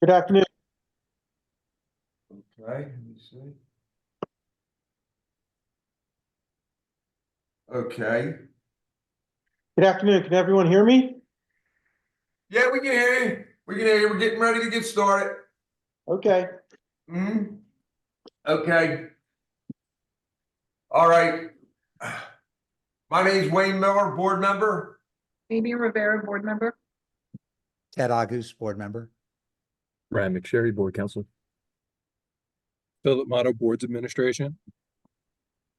Good afternoon. Okay, let me see. Okay. Good afternoon. Can everyone hear me? Yeah, we can hear you. We can hear you. We're getting ready to get started. Okay. Okay. All right. My name is Wayne Miller, board member. Amy Rivera, board member. Ted August, board member. Ryan McSherry, Board Counsel. Philip Motto, Boards Administration.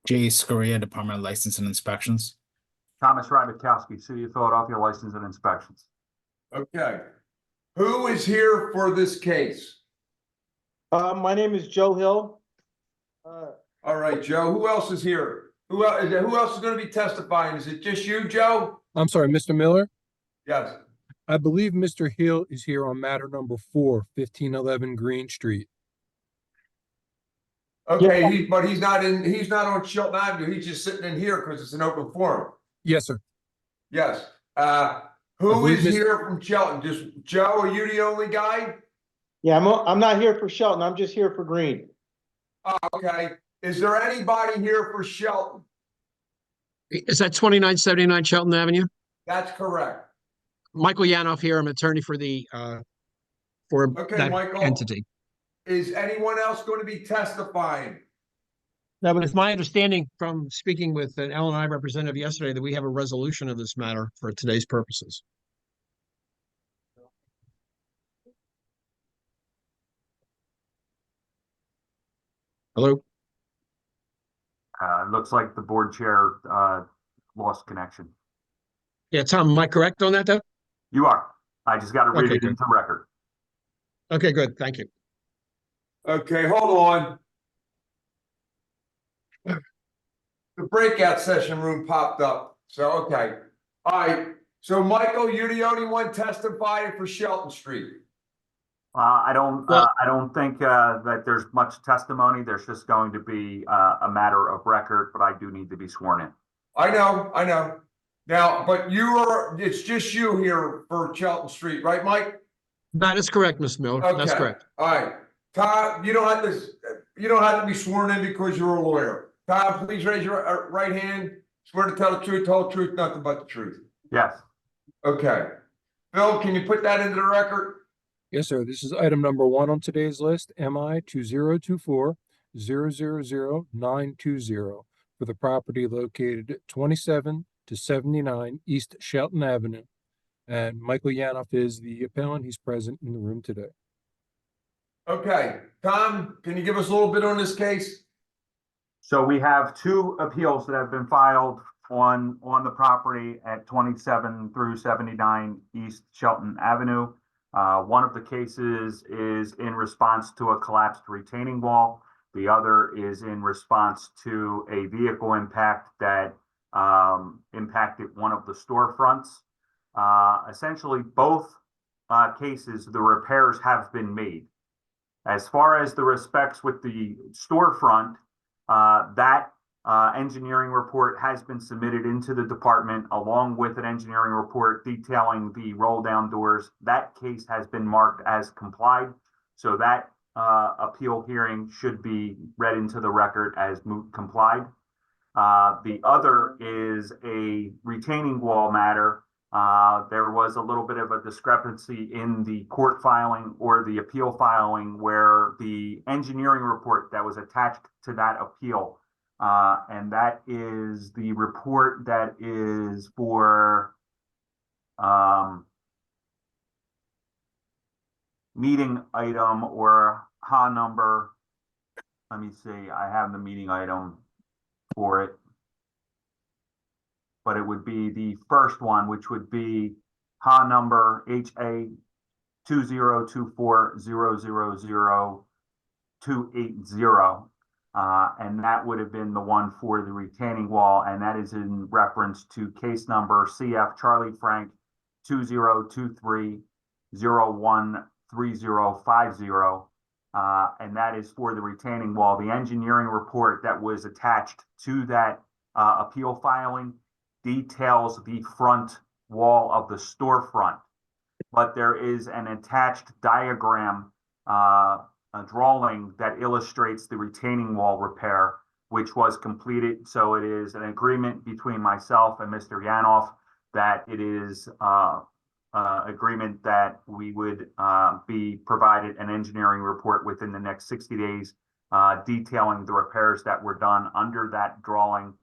Jay Scoria, Department of License and Inspections. Thomas Rybakowski, City of Philadelphia License and Inspections. Okay. Who is here for this case? My name is Joe Hill. All right, Joe. Who else is here? Who else is going to be testifying? Is it just you, Joe? I'm sorry, Mr. Miller. Yes. I believe Mr. Hill is here on matter number 4, 1511 Green Street. Okay, Yeah. but he's not on Shelton Avenue. He's just sitting in here because it's an open forum. Yes, sir. Yes. Who believe is Mr. here from Shelton? Just Joe? Are you the only guy? Yeah, I'm not here for Shelton. I'm just here for Green. Okay. Is there anybody here for Shelton? Is that 2979 Shelton Avenue? That's correct. Michael Yanoff here. I'm attorney for Okay, that Michael. entity. Is anyone else going to be testifying? No, but it's my understanding from speaking with an L&I representative yesterday that we have a resolution of this matter for today's purposes. Hello? It looks like the board chair lost connection. Yeah, Tom, am I correct on that though? You are. I just got to read Okay, it good. into record. Okay, good. Thank you. Okay, hold on. The breakout session room popped up. So, okay. All right. So, Michael, you're the only one testifying for Shelton Street. I don't Well- think that there's much testimony. There's just going to be a matter of record, but I do need to be sworn in. I know. Now, but it's just you here for Shelton Street, right, Mike? That is correct, Ms. Miller. That's Okay. correct. All right. Tom, you don't have to be sworn in because you're a lawyer. Tom, please raise your right hand. Swear to tell the truth, nothing but the truth. Yes. Okay. Phil, can you put that into the record? Yes, sir. This is item number 1 on today's list, MI 2024-000-920, for the property located at 27 to 79 East Shelton Avenue. And Michael Yanoff is the appellant. He's present in the room today. Okay. Tom, can you give us a little bit on this case? So we have 2 appeals that have been filed on the property at 27 through 79 East Shelton Avenue. One of the cases is in response to a collapsed retaining wall. The other is in response to a vehicle impact that impacted one of the storefronts. Essentially, both cases, the repairs have been made. As far as the respects with the storefront, that engineering report has been submitted into the department along with an engineering report detailing the roll down doors. That case has been marked as complied. So that appeal hearing should be read into the record as moot complied. The other is a retaining wall matter. There was a little bit of a discrepancy in the court filing or the appeal filing where the engineering report that was attached to that appeal, and that is the report that is for meeting item or HA number. Let me see, I have the meeting item for it. But it would be the first one, which would be HA number HA 2024-000-280. And that would have been the one for the retaining wall. And that is in reference to case number CF Charlie Frank 2023-013050. And that is for the retaining wall. The engineering report that was attached to that appeal filing details the front wall of the storefront. but there is an attached diagram, a drawing that illustrates the retaining wall repair, which was completed. So it is an agreement between myself and Mr. Yanoff that it is agreement that we would be provided an engineering report within the next 60 days, detailing the repairs that were done under that drawing,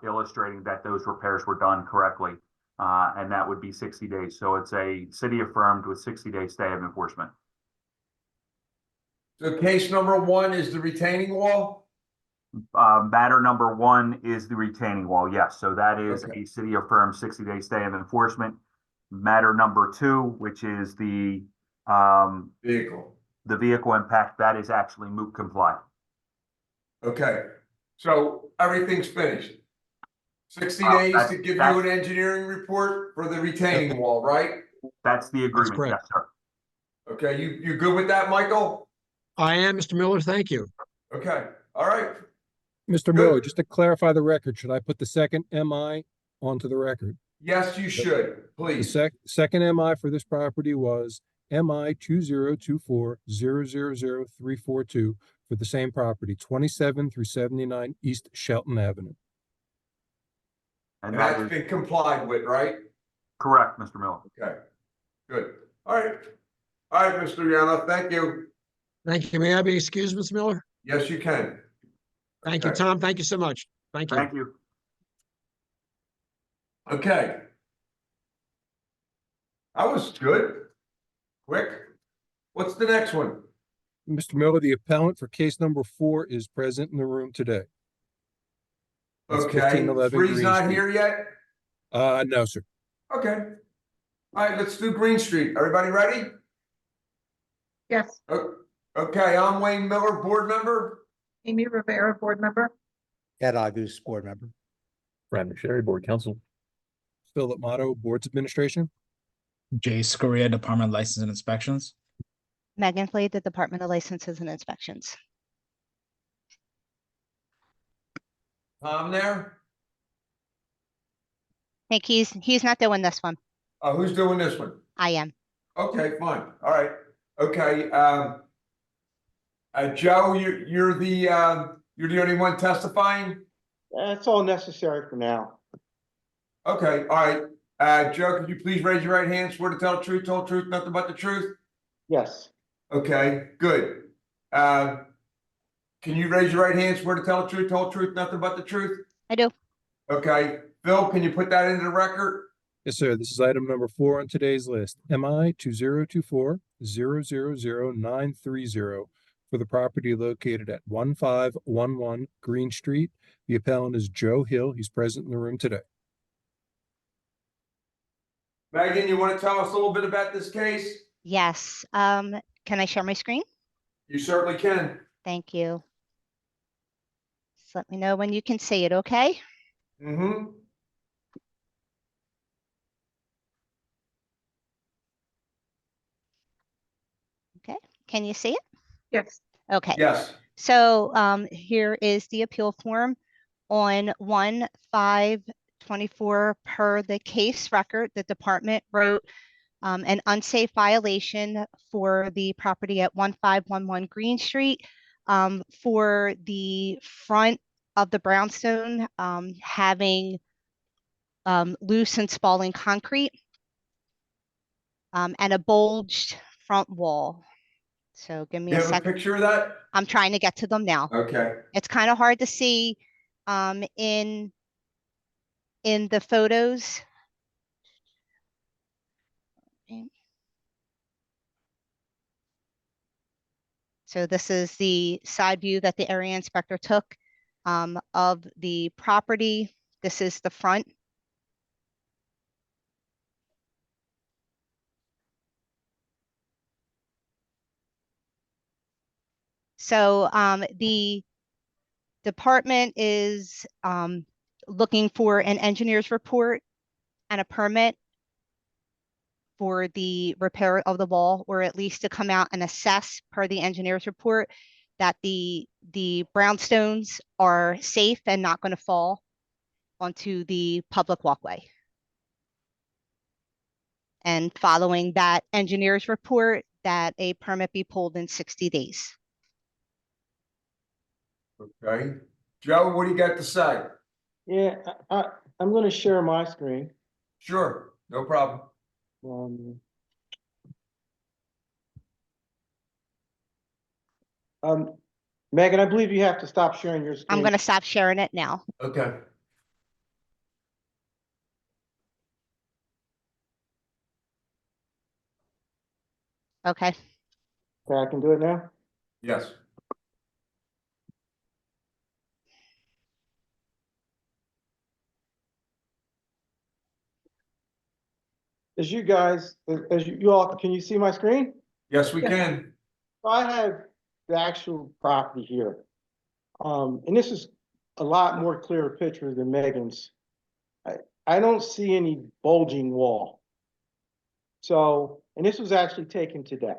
illustrating that those repairs were done correctly. And that would be 60 days. So it's a city affirmed with 60-day stay of enforcement. So case number 1 is the retaining wall? Matter number 1 is the retaining wall. Yes. So that is Okay. a city affirmed 60-day stay of enforcement. Matter number 2, which is the vehicle impact, that is actually moot complied. Okay, so everything's finished. 60 Uh, days that- to give you that's- an engineering report for the retaining wall, right? That's the agreement. correct. Yes, sir. Okay, you good with that, Michael? I am, Mr. Miller, thank you. Okay, all right. Mr. Miller, just to clarify the record, should I put the second MI onto the record? Yes, you should, The please. second MI for this property was MI 2024-000342 for the same property, 27 through 79 East Shelton Avenue. And And that that's is been complied with, right? correct, Mr. Miller. Okay, good. All right. All right, Mr. Yanoff, thank you. Thank you. May I be excused, Mr. Miller? Yes, you can. Thank you, Okay. Tom. Thank you so much. Thank you. Thank you. Okay. That was good. Quick. What's the next one? Mr. Miller, the appellant for case number 4 is present in the room today. That's Okay, 1511 three's Green not Street. here yet? No, sir. Okay. All right, let's do Green Street. Everybody ready? Yes. Okay, I'm Wayne Miller, board member. Amy Rivera, board member. Ted August, board member. Brad McSherry, Board Counsel. Philip Motto, Boards Administration. Jay Scoria, Department of License and Inspections. Megan Flade, the Department of Licenses and Inspections. Tom there? I think he's not doing this one. Who's doing this one? I am. Okay, fine. All right. Okay, Joe, you're the only one testifying? That's all necessary for now. Okay, all right. Joe, could you please raise your right hand, swear to tell the truth, whole truth, nothing but the truth? Yes, Okay, good. Can you raise your right hand, swear to tell the truth, whole truth, nothing but the truth? I do. Okay, Phil, can you put that into the record? Yes, sir. This is item number 4 on today's list. MI 2024-000930 for the property located at 1511 Green Street. The appellant is Joe Hill. He's present in the room today. Megan, you want to tell us a little bit about this case? Yes. Can I share my screen? You certainly can. Thank you. Just let me know when you can see it, okay? Mm-hmm. Okay. Can you see it? Yes. Okay. Yes. So here is the appeal form on 1/5/24 per the case record. The department wrote an unsafe violation for the property at 1511 Green Street for the front of the brownstone having loose and spalling concrete and a bulged front wall. So give me You a have a second. picture of that? I'm trying to get to them now. Okay. It's kind of hard to see in the photos. Okay. So this is the side view that the area inspector took of the property. This is the front. So the department is looking for an engineer's report and a permit for the repair of the wall, or at least to come out and assess per the engineer's report that the brownstones are safe and not going to fall onto the public walkway. And following that engineer's report, that a permit be pulled in 60 days. Okay. Joe, what do you got to say? Yeah, I'm gonna share my screen. Sure, no problem. Um, Megan, I believe you have to stop sharing your screen. I'm going to stop sharing it now. Okay. Okay. Okay, I can do it now. Yes. As you guys, as you all, can you see my screen? Yes, we Yes. can. I have the actual property here. And this is a lot more clearer picture than Megan's. I don't see any bulging wall. So, and this was actually taken today.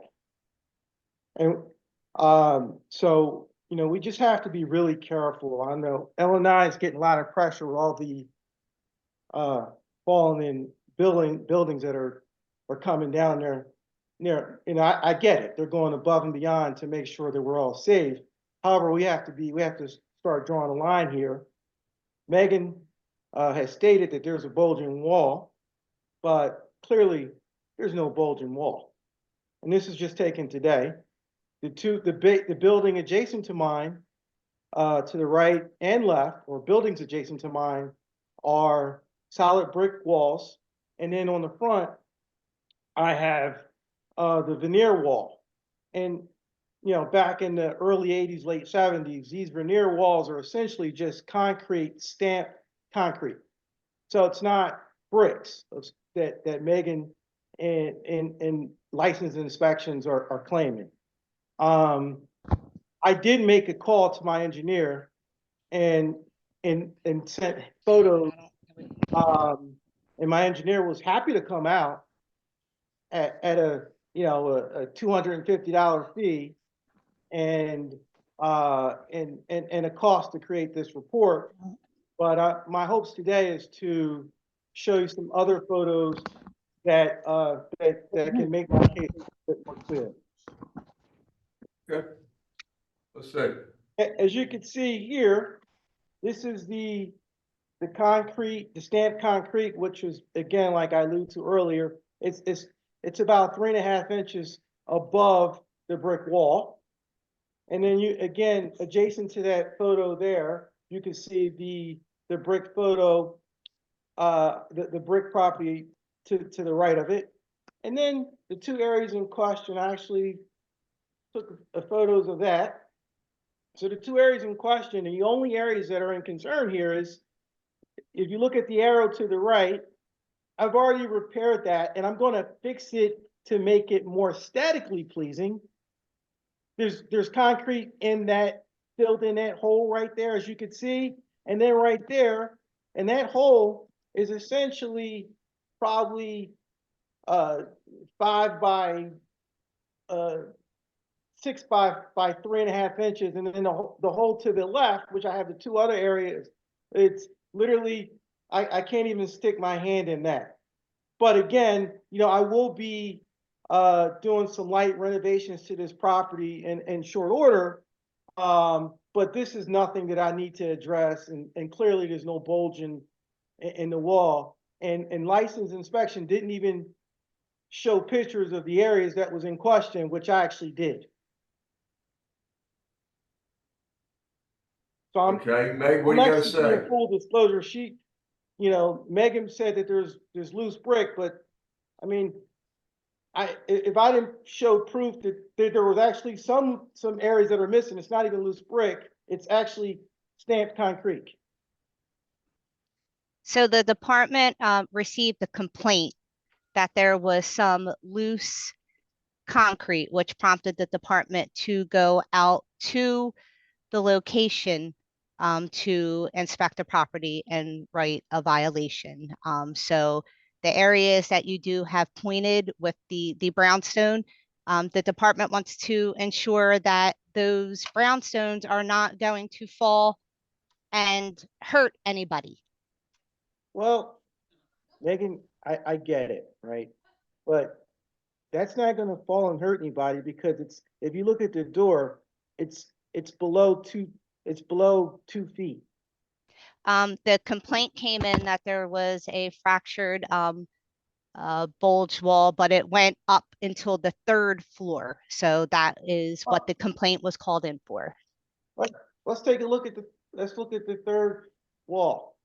And, so, you know, we just have to be really careful. I know Illinois is getting a lot of pressure with all the, falling in buildings that are coming down there. You know, I get it. They're going above and beyond to make sure that we're all safe. However, we have to start drawing a line here. Megan has stated that there's a bulging wall, but clearly there's no bulging wall. And this is just taken today. The building adjacent to mine, to the right and left, or buildings adjacent to mine, are solid brick walls. And then on the front, I have the veneer wall. And, you know, back in the early 80s, late 70s, these veneer walls are essentially just concrete, stamped concrete. So it's not bricks that Megan and license inspections are claiming. I did make a call to my engineer and sent photos. And my engineer was happy to come out at a, you know, a $250 fee and a cost to create this report. But my hopes today is to show you some other photos that can make my case a bit more clear. Good. Let's see. As you can see here, this is the concrete, the stamped concrete, which is, again, like I alluded to earlier, it's about 3.5 inches above the brick wall. And then you, again, adjacent to that photo there, you can see the brick photo, the brick property to the right of it. And then the two areas in question, I actually took photos of that. So the two areas in question, the only areas that are in concern here is, if you look at the arrow to the right, I've already repaired that and I'm going to fix it to make it more aesthetically pleasing. There's concrete in that, filled in that hole right there, as you can see. And then right there, and that hole is essentially probably 5 by 6 by 3.5 inches. And then the hole to the left, which I have the two other areas, it's literally, I can't even stick my hand in that. But again, you know, I will be doing some light renovations to this property in short order. But this is nothing that I need to address. And clearly there's no bulge in the wall. And license inspection didn't even show pictures of the areas that was in question, which I actually did. So Okay, Meg, what do you gotta say? Full disclosure sheet, you know, Megan said that there's loose brick, but I mean, if I didn't show proof that there was actually some areas that are missing, it's not even loose brick, it's actually stamped concrete. So the department received a complaint that there was some loose concrete, which prompted the department to go out to the location to inspect the property and write a violation. So the areas that you do have pointed with the brownstone, the department wants to ensure that those brownstones are not going to fall and hurt anybody. Well, Megan, I get it, right? but that's not gonna fall and hurt anybody because if you look at the door, it's below 2 feet. The complaint came in that there was a fractured, bulge wall, but it went up until the 3rd floor. So that is what the complaint was called in for. Let's take a look at let's look at the 3rd wall.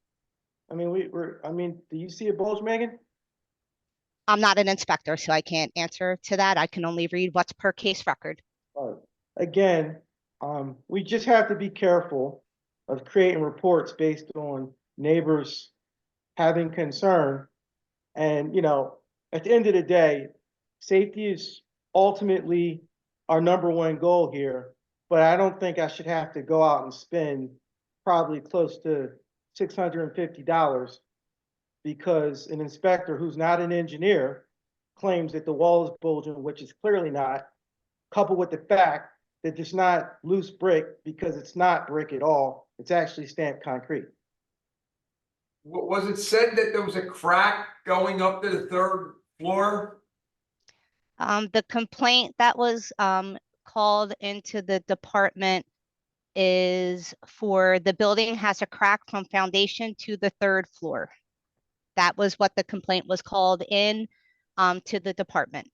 I mean, do you see a bulge, Megan? I'm not an inspector, so I can't answer to that. I can only read what's per case record. Again, we just have to be careful of creating reports based on neighbors having concern. And, at the end of the day, safety is ultimately our #1 goal here. But I don't think I should have to go out and spend probably close to $650 because an inspector who's not an engineer claims that the wall is bulging, which is clearly not, coupled with the fact that it's not loose brick because it's not brick at all. It's actually stamped concrete. Was it said that there was a crack going up to the 3rd floor? The complaint that was called into the department is for the building has a crack from foundation to the 3rd floor. That was what the complaint was called in to the department.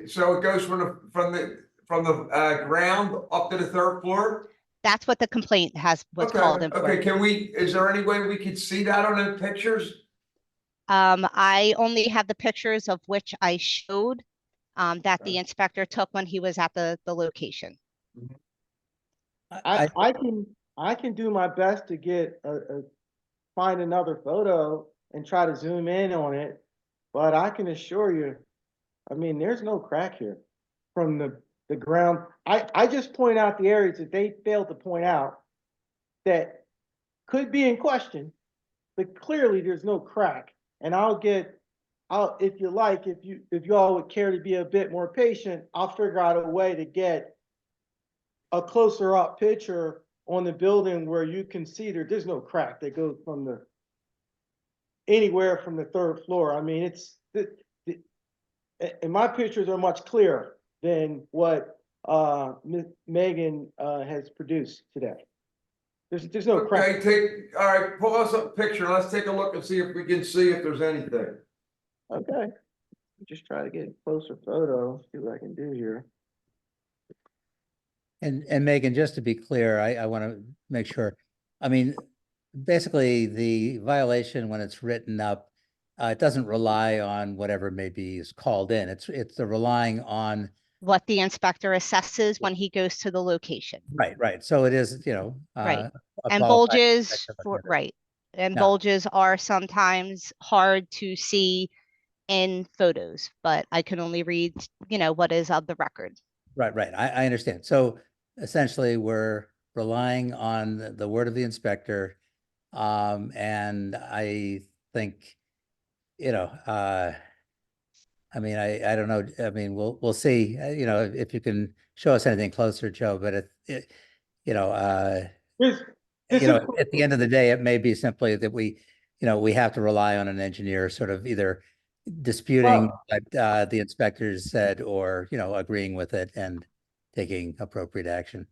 So it goes from the ground up to the 3rd floor? That's what the complaint was called in for. Okay, is there any way we could see that on the pictures? I only have the pictures of which I showed that the inspector took when he was at the location. I can do my best to get find another photo and try to zoom in on it, but I can assure you, I mean, there's no crack here from the ground. I just point out the areas that they failed to point out that could be in question, but clearly there's no crack. And if you like, if you all would care to be a bit more patient, I'll figure out a way to get a closer up picture on the building where you can see there's no crack that goes from anywhere from the 3rd floor. I mean, and my pictures are much clearer than what Megan has produced today. There's no crack. Okay, all right, pull us up a picture. Let's take a look and see if we can see if there's anything. Okay. Just try to get a closer photo, see what I can do here. And Megan, just to be clear, I want to make sure, I mean, basically the violation when it's written up, it doesn't rely on whatever maybe is called in. It's the relying on what the inspector assesses when he goes to the location. Right. So it is, Right. a And qualified bulges inspector for, looking at it. right. And Yeah. bulges are sometimes hard to see in photos, but I can only read, what is of the record. Right. I understand. So essentially we're relying on the word of the inspector. And I think, I mean, I don't know. I mean, we'll see, if you can show us anything closer, Joe, but This at the end of the day, it may be simply that we have to rely on an engineer sort of either disputing what the inspectors said or, agreeing with it and taking appropriate action.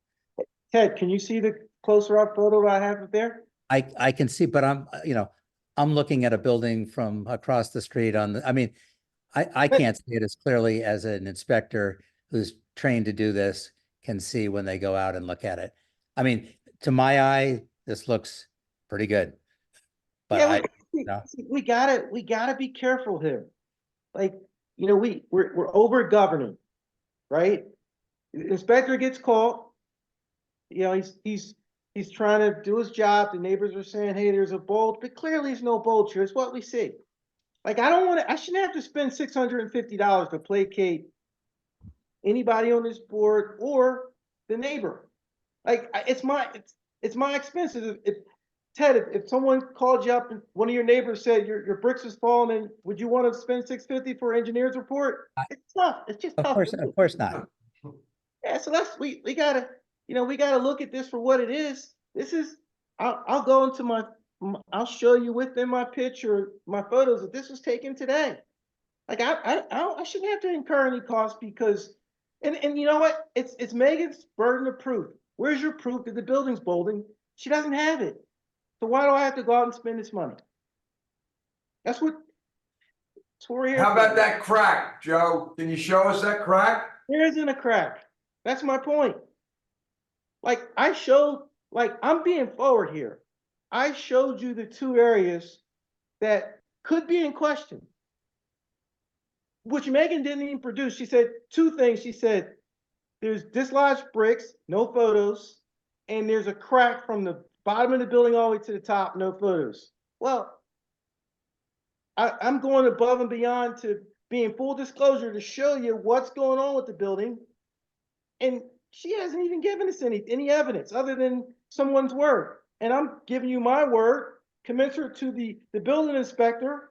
Ted, can you see the closer up photo I have up there? I can see, but I'm looking at a building from across the street I mean, I can't see it as clearly as an inspector who's trained to do this can see when they go out and look at it. I mean, to my eye, this looks pretty good. But yeah, we gotta be careful here. Like, we're over governing, right? The inspector gets called. He's trying to do his job. The neighbors are saying, hey, there's a bulge, but clearly there's no bulge here. It's what we see. Like, I shouldn't have to spend $650 to placate anybody on this board or the neighbor. Like, it's my expenses. Ted, if someone called you up and one of your neighbors said your bricks is falling, and would you want to spend $650 for an engineer's report? It's tough. It's just tough. Of course not. Yeah, so we gotta look at this for what it is. This is I'll go into I'll show you within my picture, my photos that this was taken today. Like I shouldn't have to incur any costs because, and you know what? It's Megan's burden of proof. Where's your proof that the building's bolting? She doesn't have it. So why do I have to go out and spend this money? That's what we're here How for. about that crack, Joe? Can you show us that crack? There isn't a crack. That's my point. Like I showed, like I'm being forward here. I showed you the two areas that could be in question, which Megan didn't even produce. She said two things. She said there's dislodged bricks, no photos, and there's a crack from the bottom of the building all the way to the top, no photos. Well, I'm going above and beyond to be in full disclosure to show you what's going on with the building. And she hasn't even given us any evidence other than someone's word. And I'm giving you my word, commensurate to the building inspector.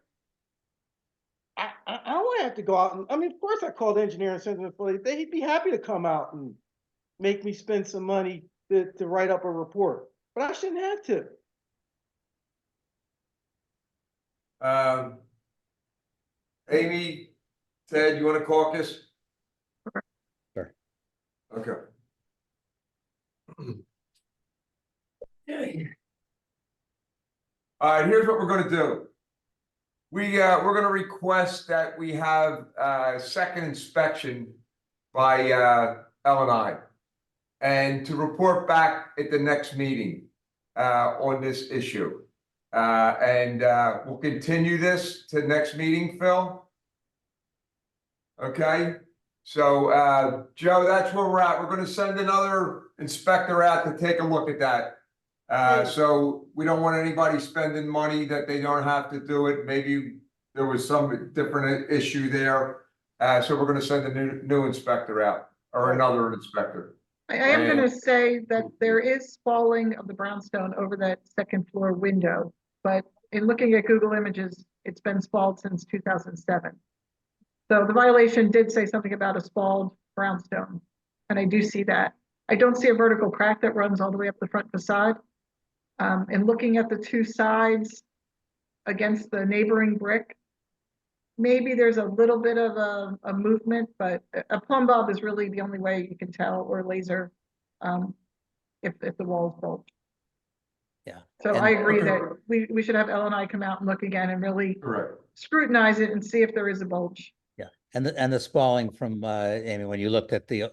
I don't want to have to go out and, I mean, of course I called engineering center for they'd be happy to come out and make me spend some money to write up a report, but I shouldn't have to. Amy, Ted, you want to caucus? Sure. Okay. All right, here's what we're gonna do. We're gonna request that we have a second inspection by L&I and to report back at the next meeting on this issue. And we'll continue this to next meeting, Phil. Okay, so Joe, that's where we're at. We're gonna send another inspector out to take a look at that. So we don't want anybody spending money that they don't have to do it. Maybe there was some different issue there. So we're gonna send a new inspector out or another inspector. I am gonna say that there is spalling of the brownstone over that second floor window, but in looking at Google Images, it's been spalled since 2007. So the violation did say something about a spalled brownstone, and I do see that. I don't see a vertical crack that runs all the way up the front facade. And looking at the two sides against the neighboring brick, maybe there's a little bit of a movement, but a plumb bob is really the only way you can tell, or laser, if the wall is bulged. Yeah. So And- I agree Okay. that we should have L&I come out and look again and really Correct. scrutinize it and see if there is a bulge. Yeah, and the spalling from, Amy, when you looked at the,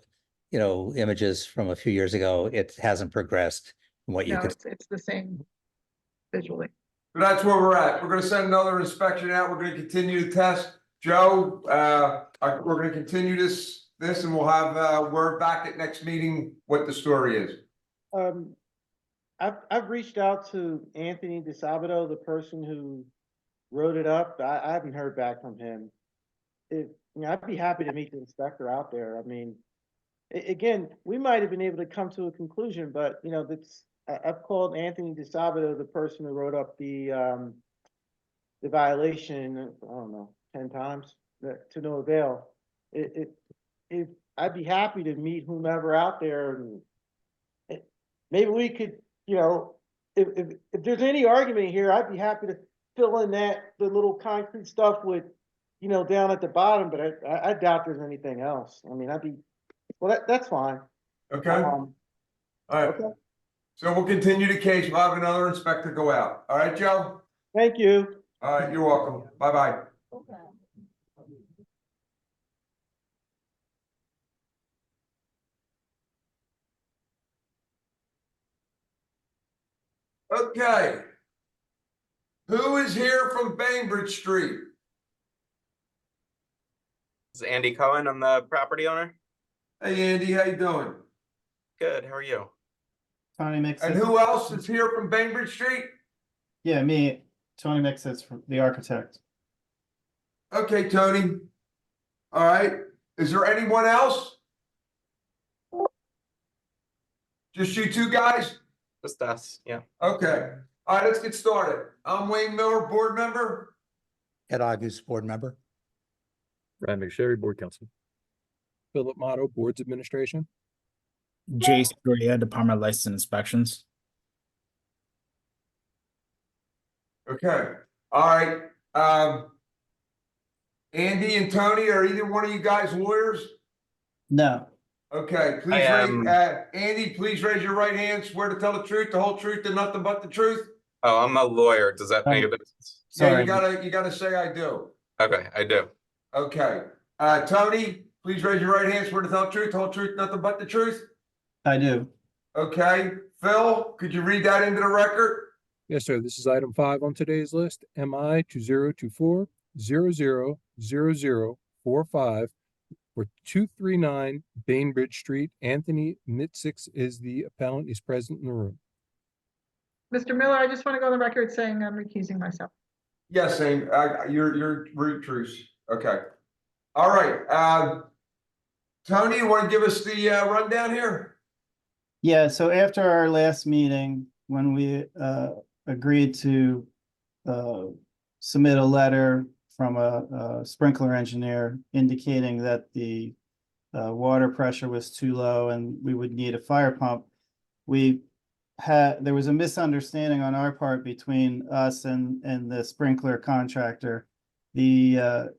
images from a few years ago, it hasn't progressed from what you No, could. it's the same visually. So that's where we're at. We're gonna send another inspection out. We're gonna continue to test. Joe, we're gonna continue this and we'll have word back at next meeting what the story is. I've reached out to Anthony DeSabato, the person who wrote it up. I haven't heard back from him. I'd be happy to meet the inspector out there. I mean, again, we might have been able to come to a conclusion, but I've called Anthony DeSabato, the person who wrote up the violation, I don't know, 10 times to no avail. I'd be happy to meet whomever out there, and maybe we could, if there's any argument here, I'd be happy to fill in the little concrete stuff with, down at the bottom, but I doubt there's anything else. I mean, that's fine. Okay, all right. Okay. So we'll continue the case. We'll have another inspector go out. All right, Joe? Thank you. All right, you're welcome. Bye-bye. Okay. Who is here from Bainbridge Street? This is Andy Cohen. I'm the property owner. Hey, Andy, how you doing? Good. How are you? Tony Mixes. And who else is here from Bainbridge Street? Yeah, me, Tony Mixes, from the architect. Okay, Tony. All right. Is there anyone else? Just you two guys? Just us. Yeah. Okay. All right, let's get started. I'm Wayne Miller, board member. Ed August, board member. Ryan McSherry, board counsel. Philip Motto, Boards Administration. Jay Scoria, Department of License and Inspections. Okay. All right. Andy and Tony, are either one of you guys lawyers? No, Okay, I please raise, am. Andy, please raise your right hand, swear to tell the truth, the whole truth, and nothing but the truth. Oh, I'm a lawyer. Does that make a difference? Yeah, sorry. you gotta say I do. Okay, I do. Okay, Tony, please raise your right hand, swear to tell the truth, nothing but the truth. I do. Okay, Phil, could you read that into the record? Yes, sir. This is item 5 on today's list. MI 2024-000045 for 239 Bainbridge Street. Anthony Mitzix is the appellant. He's present in the room. Mr. Miller, I just want to go on the record saying I'm recusing myself. Yes, same, your root truce, okay. All right, Tony, you wanna give us the, rundown here? Yeah, so after our last meeting, when we agreed to submit a letter from a sprinkler engineer indicating that the water pressure was too low and we would need a fire pump, there was a misunderstanding on our part between us and the sprinkler contractor. The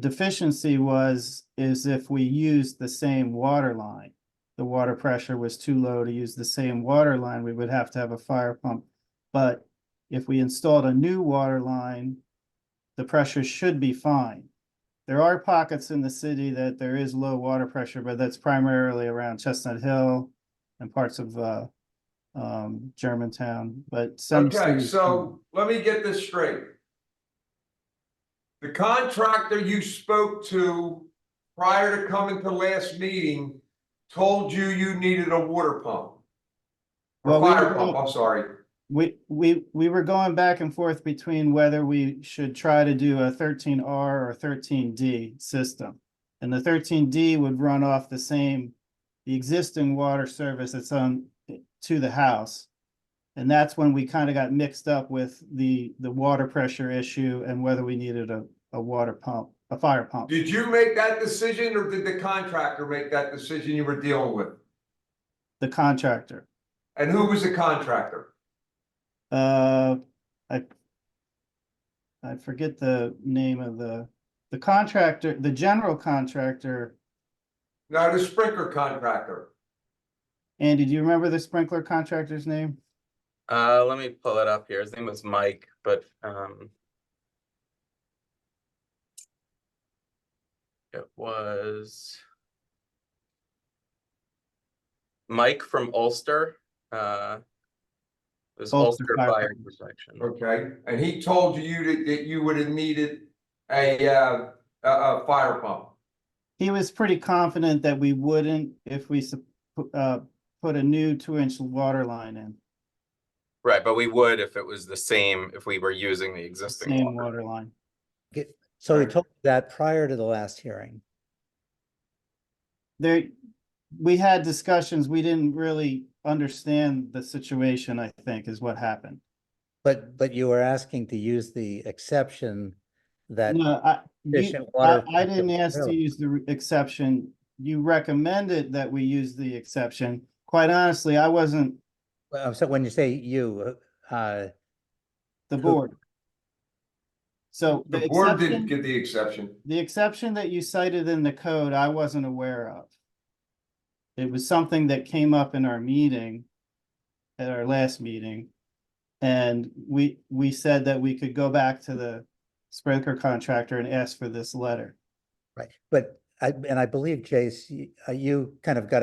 deficiency is if we used the same water line, the water pressure was too low to use the same water line, we would have to have a fire pump. But if we installed a new water line, the pressure should be fine. There are pockets in the city that there is low water pressure, but that's primarily around Chestnut Hill and parts of Germantown, but some. Okay, so let me get this straight. The contractor you spoke to prior to coming to last meeting told you you needed a water pump. Or Well, we fire were pump, going- I'm sorry. We were going back and forth between whether we should try to do a 13R or 13D system. And the 13D would run off the existing water service that's on to the house. And that's when we kind of got mixed up with the water pressure issue and whether we needed a water pump, a fire pump. Did you make that decision or did the contractor make that decision you were dealing with? The contractor. And who was the contractor? I forget the name of the contractor, the general contractor. No, the sprinkler contractor. Andy, do you remember the sprinkler contractor's name? Let me pull it up here. His name was Mike, but it was Mike from Ulster. It was Ulster Ulster Fire Fire Company. Protection. Okay, and he told you that you would have needed a fire pump. He was pretty confident that we wouldn't if we put a new 2-inch water line in, Right, but we would if it was the same, if we were using the existing same water. water line. So he Right. told you that prior to the last hearing. We had discussions, we didn't really understand the situation, I think, is what happened. But you were asking to use the exception that No, efficient water. I didn't ask to available. use the exception. You recommended that we use the exception. Quite honestly, I wasn't Well, so when you say you, the Who- board. So The the board didn't exception, give the exception. the exception that you cited in the code, I wasn't aware of. It was something that came up in our meeting, at our last meeting. And we said that we could go back to the sprinkler contractor and ask for this letter. right, but I believe, Jace, you kind of got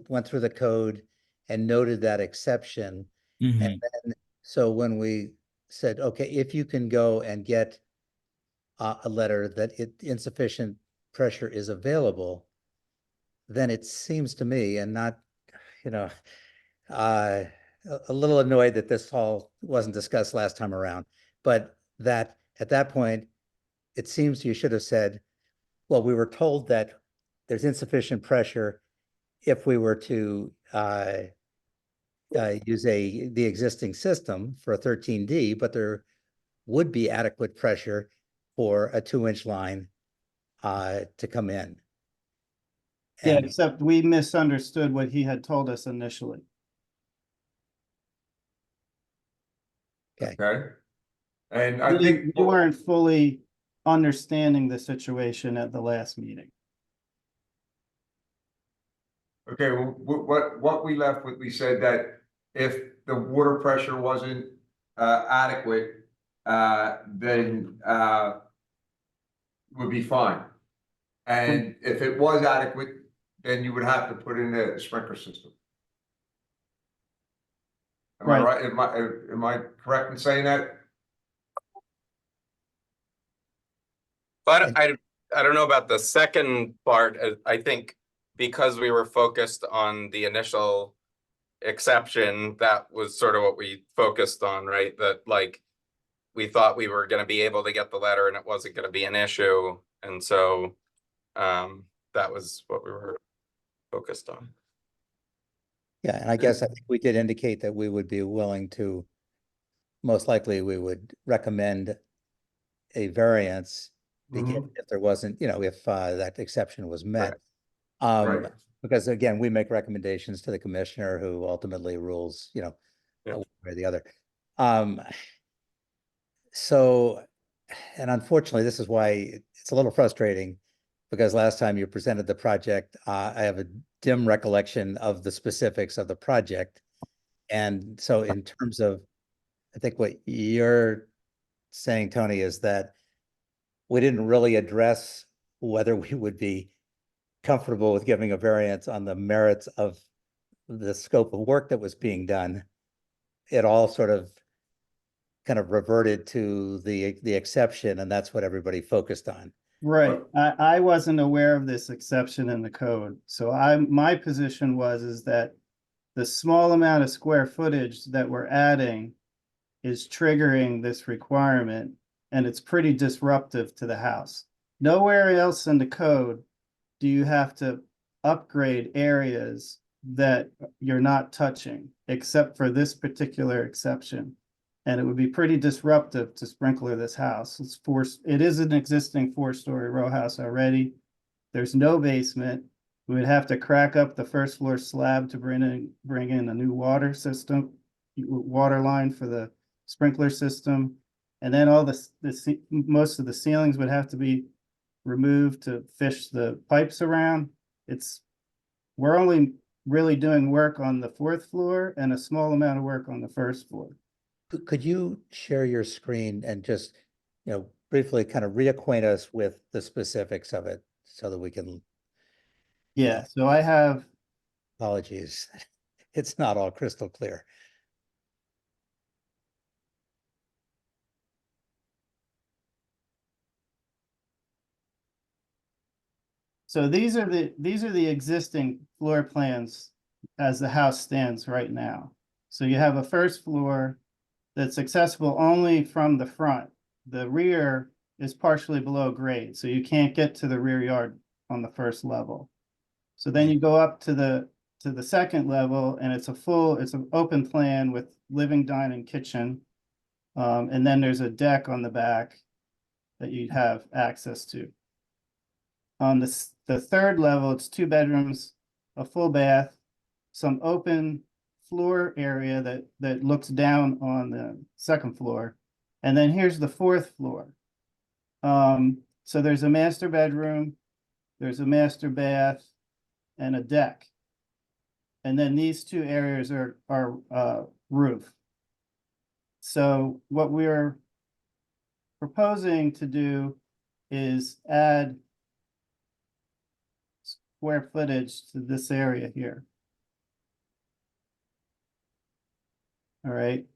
went through the code and noted that exception. Mhm. And then, so when we said, okay, if you can go and get a letter that insufficient pressure is available, then it seems to me, and not, a little annoyed that this all wasn't discussed last time around, but that at that point, it seems you should have said, well, we were told that there's insufficient pressure if we were to use the existing system for a 13D, but there would be adequate pressure for a 2-inch line to come in. Yeah, And- except we misunderstood what he had told us initially. Okay. And I think. We weren't fully understanding the situation at the last meeting. Okay, well, what we left with, we said that if the water pressure wasn't adequate, then would be fine. And if it was adequate, then you would have to put in a sprinkler system. Am I Right. right? Am I correct in saying that? But I don't know about the second part. I think because we were focused on the initial exception, that was sort of what we focused on, right? That like we thought we were going to be able to get the letter and it wasn't going to be an issue. And so that was what we were focused on. Yeah, and I guess I think we did indicate that we would be willing to, most likely, we would recommend a variance if there wasn't, if that exception was met. Right. Because again, we make recommendations to the commissioner who ultimately rules, Yeah. one way or the other. So, and unfortunately, this is why it's a little frustrating, because last time you presented the project, I have a dim recollection of the specifics of the project. And so in terms of, I think what you're saying, Tony, is that we didn't really address whether we would be comfortable with giving a variance on the merits of the scope of work that was being done. It all sort of kind of reverted to the exception, and that's what everybody focused on. Right. I wasn't aware of this exception in the code. So my position is that the small amount of square footage that we're adding is triggering this requirement, and it's pretty disruptive to the house. Nowhere else in the code do you have to upgrade areas that you're not touching, except for this particular exception. And it would be pretty disruptive to sprinkler this house. It is an existing 4-story row house already. There's no basement. We would have to crack up the first floor slab to bring in a new water system, water line for the sprinkler system. And then all most of the ceilings would have to be removed to fish the pipes around. We're only really doing work on the 4th floor and a small amount of work on the 1st floor. Could you share your screen and just, briefly kind of reacquaint us with the specifics of it so that we can, Yeah, so I have, apologies, it's not all crystal clear. so these are the existing floor plans as the house stands right now. So you have a 1st floor that's accessible only from the front. The rear is partially below grade, so you can't get to the rear yard on the 1st level. So then you go up to the 2nd level, and it's an open plan with living, dining, kitchen. And then there's a deck on the back that you'd have access to. On the 3rd level, it's 2 bedrooms, a full bath, some open floor area that looks down on the 2nd floor. And then here's the 4th floor. So there's a master bedroom, there's a master bath, and a deck. And then these 2 areas are roof. So what we're proposing to do is add square footage to this area here. All right.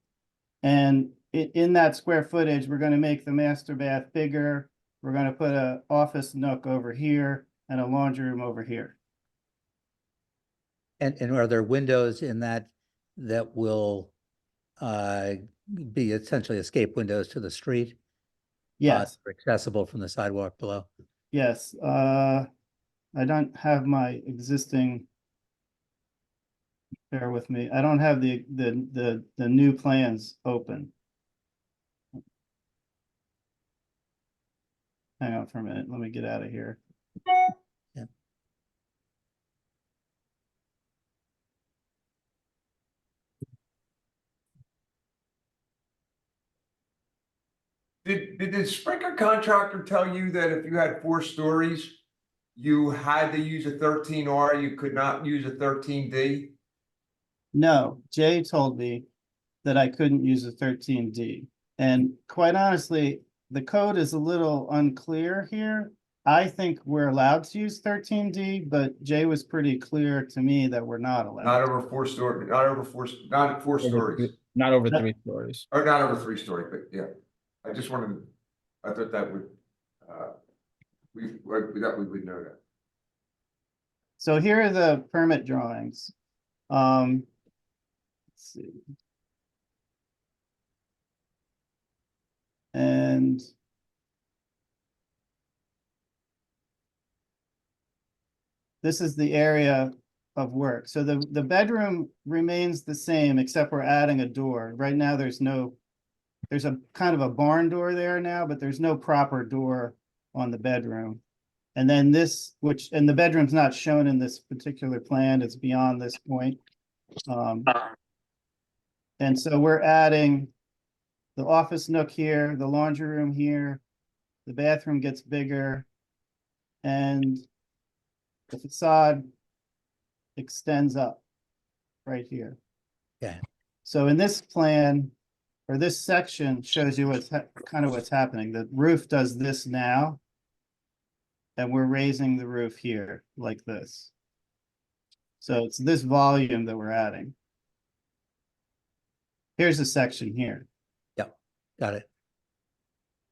And in that square footage, we're going to make the master bath bigger. We're going to put an office nook over here and a laundry room over here. And are there windows in that will be essentially escape windows to the street? Yes. Accessible from the sidewalk below? Yes. I don't have my existing, bear with me. I don't have the new plans open. Hang on for a minute. Let me get out of here. Yeah. Did the sprinkler contractor tell you that if you had 4 stories, you had to use a 13R, you could not use a 13D? No, Jay told me that I couldn't use a 13D. And quite honestly, the code is a little unclear here. I think we're allowed to use 13D, but Jay was pretty clear to me that we're not allowed. Not over 4 story, not 4 stories, Not over No. 3 stories. or not over 3 story, but yeah. I just wanted to, I thought that would, that we would know that. So here are the permit drawings. Let's see. And this is the area of work. So the bedroom remains the same, except we're adding a door. Right now, there's a kind of a barn door there now, but there's no proper door on the bedroom. And then this, and the bedroom's not shown in this particular plan, it's beyond this point. And so we're adding the office nook here, the laundry room here, the bathroom gets bigger, and the facade extends up right here. Yeah. So in this plan, or this section shows you kind of what's happening. The roof does this now, and we're raising the roof here like this. So it's this volume that we're adding. Here's a section here. Yep, got it.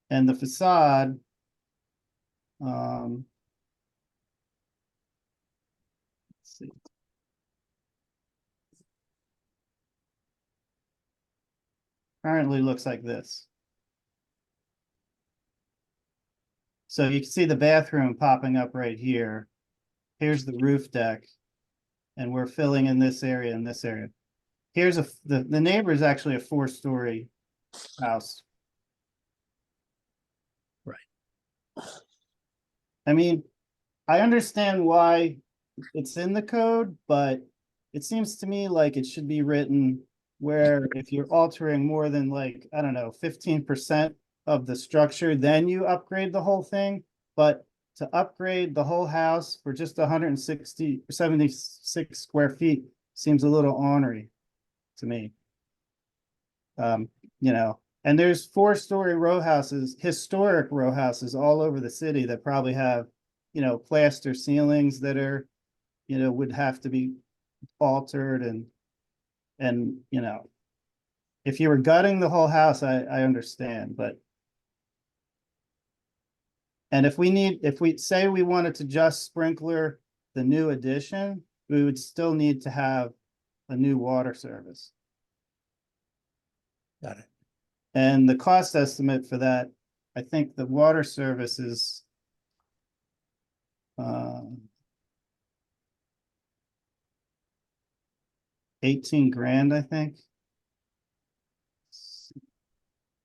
And the facade, let's see. Currently looks like this. So you can see the bathroom popping up right here. Here's the roof deck. And we're filling in this area and this area. Here's the neighbor is actually a 4-story house. Right. I mean, I understand why it's in the code, but it seems to me like it should be written where if you're altering more than like, I don't know, 15% of the structure, then you upgrade the whole thing. But to upgrade the whole house for just 76 square feet seems a little ornery to me. You know, and there's 4-story row houses, historic row houses all over the city that probably have, you know, plaster ceilings that are, you know, would have to be altered and, you know, if you were gutting the whole house, I understand, but. And if we say we wanted to just sprinkler the new addition, we would still need to have a new water service. Got it. And the cost estimate for that, I think the water service is 18 grand, I think.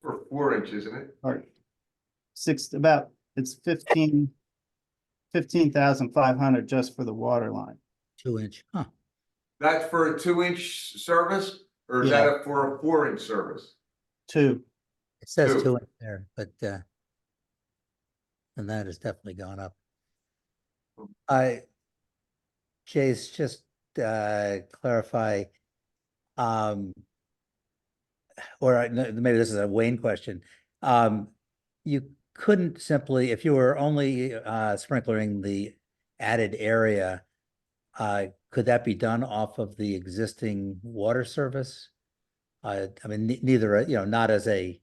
For 4 inches, isn't it? Or it's 15,500 just for the water line. 2-inch, huh? That's for a 2-inch service, or is Yeah. that for a 4-inch service? 2. It says 2. 2-inch there, but and that has definitely gone up. Chase, just clarify, or maybe this is a Wayne question. You couldn't simply, if you were only sprinklering the added area, could that be done off of the existing water service? I mean, neither, you know, not as a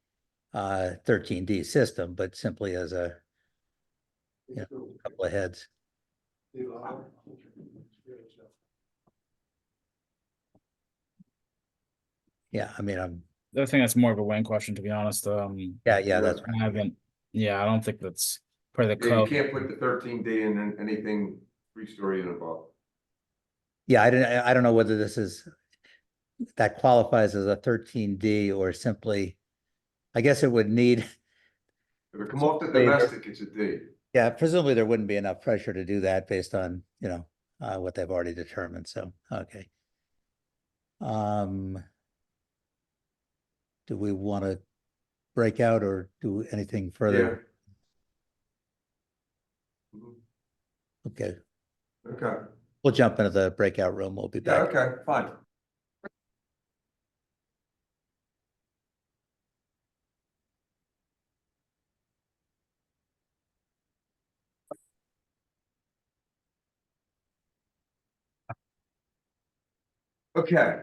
13D system, but simply as a, you know, couple of heads. Yeah, I mean, I think that's more of a Wayne question, to be honest. yeah, that's right. I haven't. Yeah, I don't think that's part of the Yeah, you code. can't put the 13D in anything 3-story and above. Yeah, I don't know whether that qualifies as a 13D or simply, I guess it would need. If it come off the domestic, it's a D. Yeah, presumably there wouldn't be enough pressure to do that based on, you know, what they've already determined. So, okay. Do we want to break out or do anything further? Okay, Okay, we'll jump into the breakout room. We'll be yeah, back. okay, fine. Okay.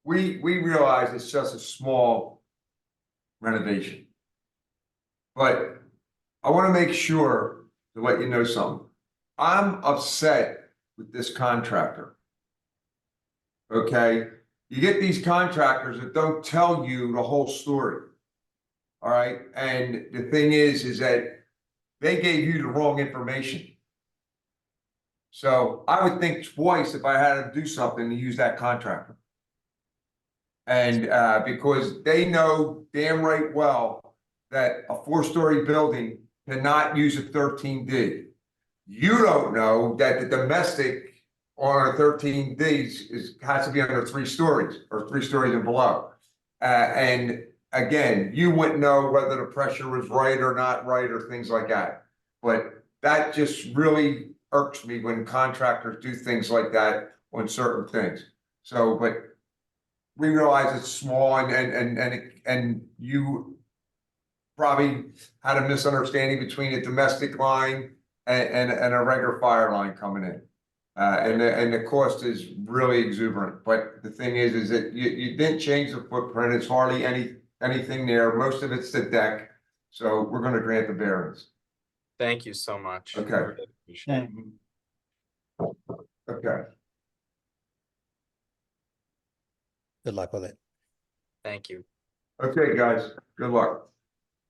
We realize it's just a small renovation. But I want to make sure to let you know something. I'm upset with this contractor. Okay, you get these contractors that don't tell you the whole story. All right, and the thing is that they gave you the wrong information. So I would think twice if I had to do something to use that contractor. And because they know damn right well that a 4-story building cannot use a 13D. You don't know that the domestic on a 13D has to be under 3 stories or 3 stories and below. And again, you wouldn't know whether the pressure was right or not right or things like that. But that just really irks me when contractors do things like that on certain things. So, but we realize it's small and you probably had a misunderstanding between a domestic line and a regular fire line coming in. And the cost is really exuberant, but the thing is that you didn't change the footprint. It's hardly anything there. Most of it's the deck. So we're gonna grant the variance. Thank you so much. I Okay. really appreciate it. Okay. Good luck with it. Thank you. Okay, guys, good luck.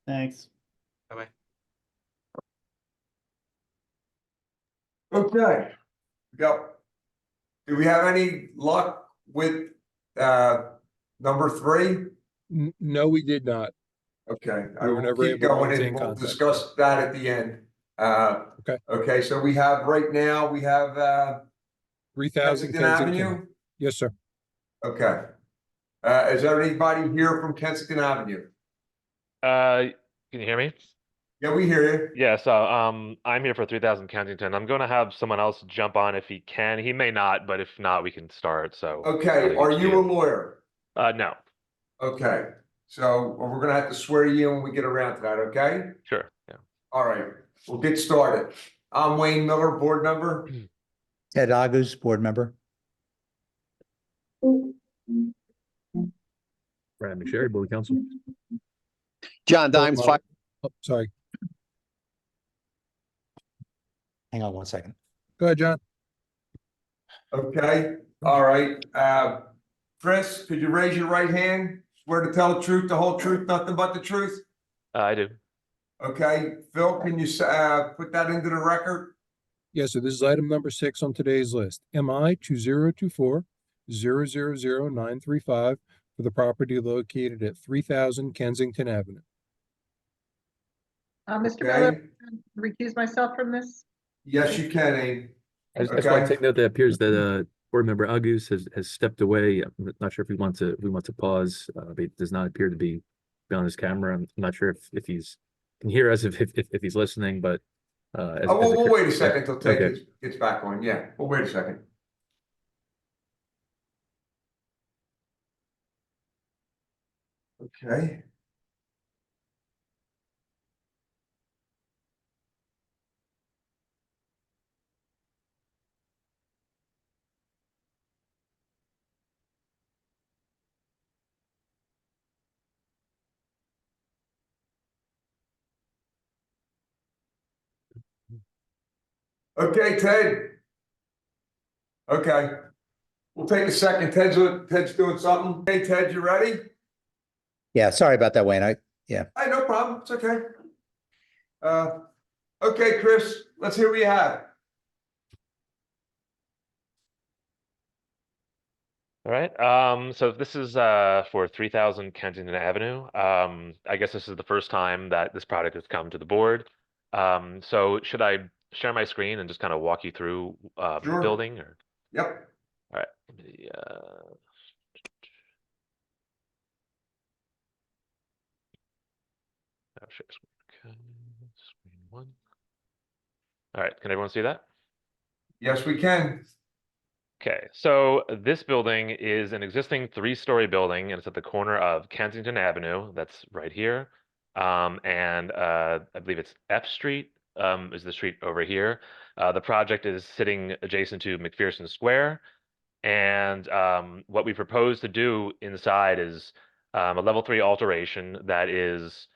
Thanks. Bye-bye. Okay. Go. Do we have any luck with number 3? No, we did not. Okay, I We were will never keep able to going maintain and we'll contact. discuss that at the end. Okay. Okay, so we have right now, we have 3000 Kensington Avenue. Yes, sir. Okay. Is there anybody here from Kensington Avenue? Can you hear me? Yeah, we hear you. Yeah, so I'm here for 3000 Kensington. I'm going to have someone else jump on if he can. He may not, but if not, we can start. So Okay, are you a lawyer? No. Okay, so we're gonna have to swear you in when we get around to that, okay? Sure. Yeah. All right, we'll get started. I'm Wayne Miller, board member. Ted Agus, board member. Brad McSherry, Board Counsel. John Dimes, Oh, sorry. Hang on one second. Go ahead, John. Okay, all right. Chris, could you raise your right hand? Swear to tell the truth, the whole truth, nothing but the truth? I do. Okay, Phil, can you put that into the record? Yes, so this is item number 6 on today's list. MI 2024-000935 for the property located at 3000 Kensington Avenue. Mr. Okay. Miller, recuse myself from this? Yes, you can, Abe. I just want to take note that it appears that board member Agus has stepped away. I'm not sure if we want to pause. But it does not appear to be on his camera. I'm not sure if he's can hear us if he's listening, but We'll wait a second till Ted Okay. gets back on. Yeah, we'll wait a second. Okay. Okay, Ted. Okay. We'll take a second. Ted's doing something. Hey, Ted, you ready? Yeah, sorry about that, Wayne. Hey, no problem. It's okay. Okay, Chris, let's hear what you have. All right. So this is for 3000 Kensington Avenue. I guess this is the first time that this product has come to the board. So should I share my screen and just kind of walk you through the Sure. building? Or Yep. all right. Let me, Now share screen. Okay, screen one. All right, can everyone see that? Yes, we can. Okay, so this building is an existing 3-story building, and it's at the corner of Kensington Avenue. That's right here. And I believe it's F Street, is the street over here. The project is sitting adjacent to McPherson Square. And what we propose to do inside is a level 3 alteration that is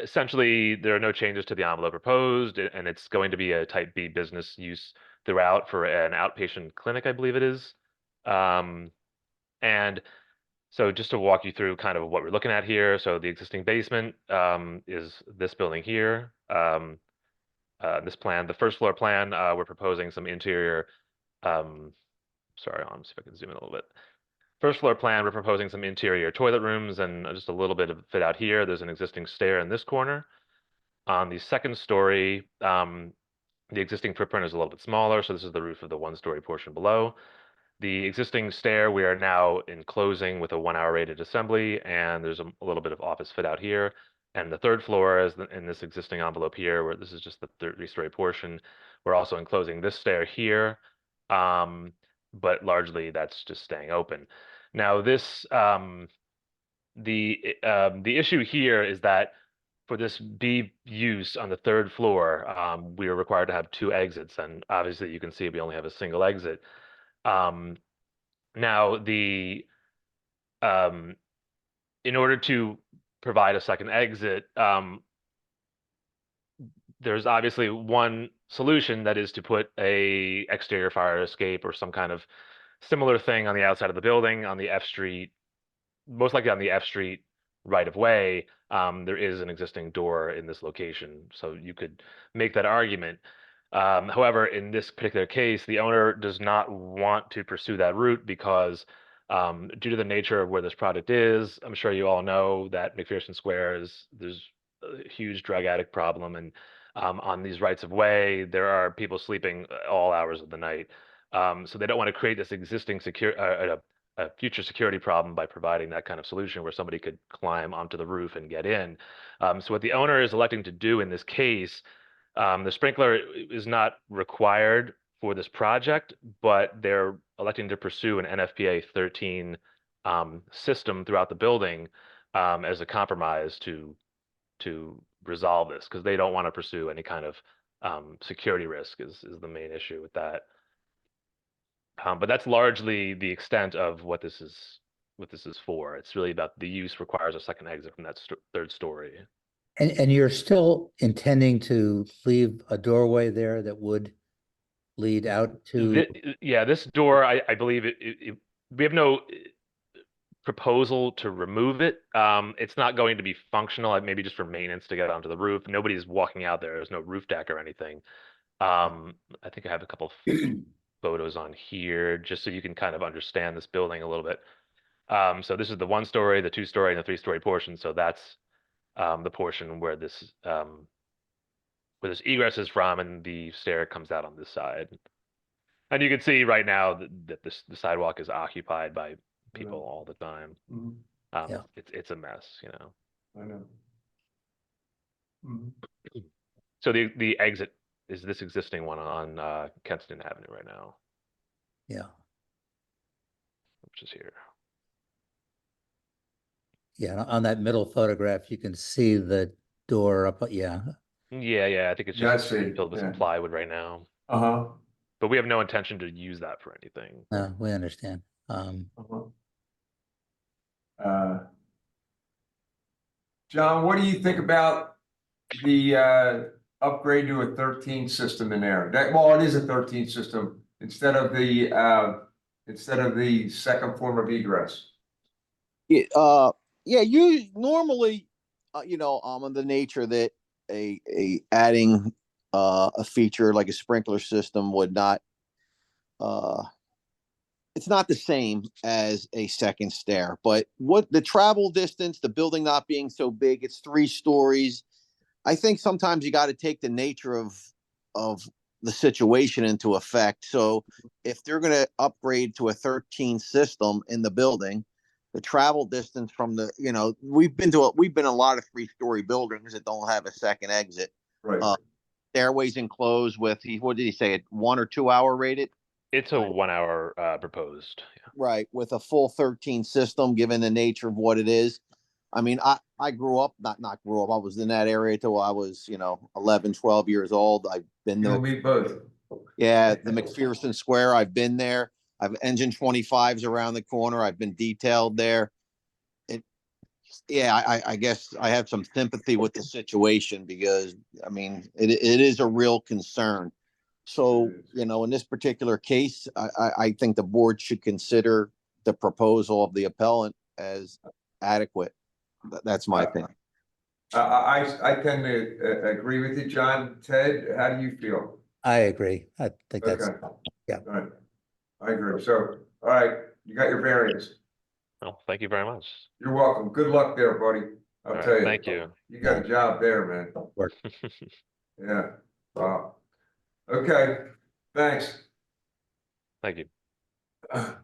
essentially there are no changes to the envelope proposed, and it's going to be a type B business use throughout for an outpatient clinic, I believe it is. And so just to walk you through kind of what we're looking at here. So the existing basement is this building here. This plan, the first floor plan, we're proposing some interior, sorry, let me see if I can zoom in a little bit. First floor plan, we're proposing some interior toilet rooms and just a little bit of fit out here. There's an existing stair in this corner. On the second story, the existing footprint is a little bit smaller, so this is the roof of the 1-story portion below. The existing stair we are now enclosing with a 1-hour rated assembly, and there's a little bit of office fit out here. And the third floor is in this existing envelope here, where this is just the 3-story portion. We're also enclosing this stair here, but largely that's just staying open. Now this, the issue here is that for this B use on the 3rd floor, we are required to have 2 exits, and obviously you can see we only have a single exit. Now in order to provide a second exit, there's obviously one solution, that is to put a exterior fire escape or some kind of similar thing on the outside of the building on the F Street, most likely on the F Street right of way. There is an existing door in this location, so you could make that argument. However, in this particular case, the owner does not want to pursue that route because due to the nature of where this project is, I'm sure you all know that McPherson Square there's a huge drug addict problem, and on these rights of way, there are people sleeping all hours of the night. So they don't want to create this existing a future security problem by providing that kind of solution where somebody could climb onto the roof and get in. So what the owner is electing to do in this case, the sprinkler is not required for this project, but they're electing to pursue an NFPA 13 system throughout the building as a compromise to resolve this, because they don't want to pursue any kind of security risk is the main issue with that. But that's largely the extent of what this is for. It's really about the use requires a second exit from that 3rd story. And you're still intending to leave a doorway there that would lead out to? Yeah, this door, I believe we have no proposal to remove it. It's not going to be functional, maybe just for maintenance to get onto the roof. Nobody's walking out there. There's no roof deck or anything. I think I have a couple photos on here just so you can kind of understand this building a little bit. So this is the 1-story, the 2-story, and the 3-story portion. So that's the portion where this egress is from, and the stair comes out on this side. And you can see right now that the sidewalk is occupied by people all the time. Yeah. It's a mess, you know. I know. So the exit is this existing one on Kensington Avenue right now, Yeah. which is here. Yeah, on that middle photograph, you can see the door up, yeah. Yeah, I think it's Yeah, I just see. filled with some Yeah. plywood right now. Uh-huh. But we have no intention to use that for anything. We understand. John, what do you think about the upgrade to a 13 system in there? Well, it is a 13 system instead of the 2nd form of egress. Yeah, you normally, on the nature that a adding a feature like a sprinkler system would not, it's not the same as a second stair. But what the travel distance, the building not being so big, it's 3 stories. I think sometimes you got to take the nature of the situation into effect. So if they're going to upgrade to a 13 system in the building, the travel distance from the, you know, we've been in a lot of 3-story buildings that don't have a second exit. Right. Stairways enclosed with, what did he say, 1 or 2 hour rated? It's a 1 hour proposed. Yeah. Right, with a full 13 system, given the nature of what it is. I mean, I grew up, not grew up, I was in that area till I was, 11, 12 years old. I've been You there. and me both. Yeah, the McPherson Square, I've been there. I've engine 25s around the corner. I've been detailed there. I guess I have some sympathy with the situation because, I mean, it is a real concern. So, in this particular case, I think the board should consider the proposal of the appellant as adequate. That's my opinion. I tend to agree with you, John. Ted, how do you feel? I agree. I think that's, Okay. yeah. All right. I agree. So, all right, you got your variance. Well, thank you very much. You're welcome. Good luck there, buddy. I'll All tell right, you. thank you. You got a job there, man. Work. Yeah. Wow. Okay. Thanks. Thank you. The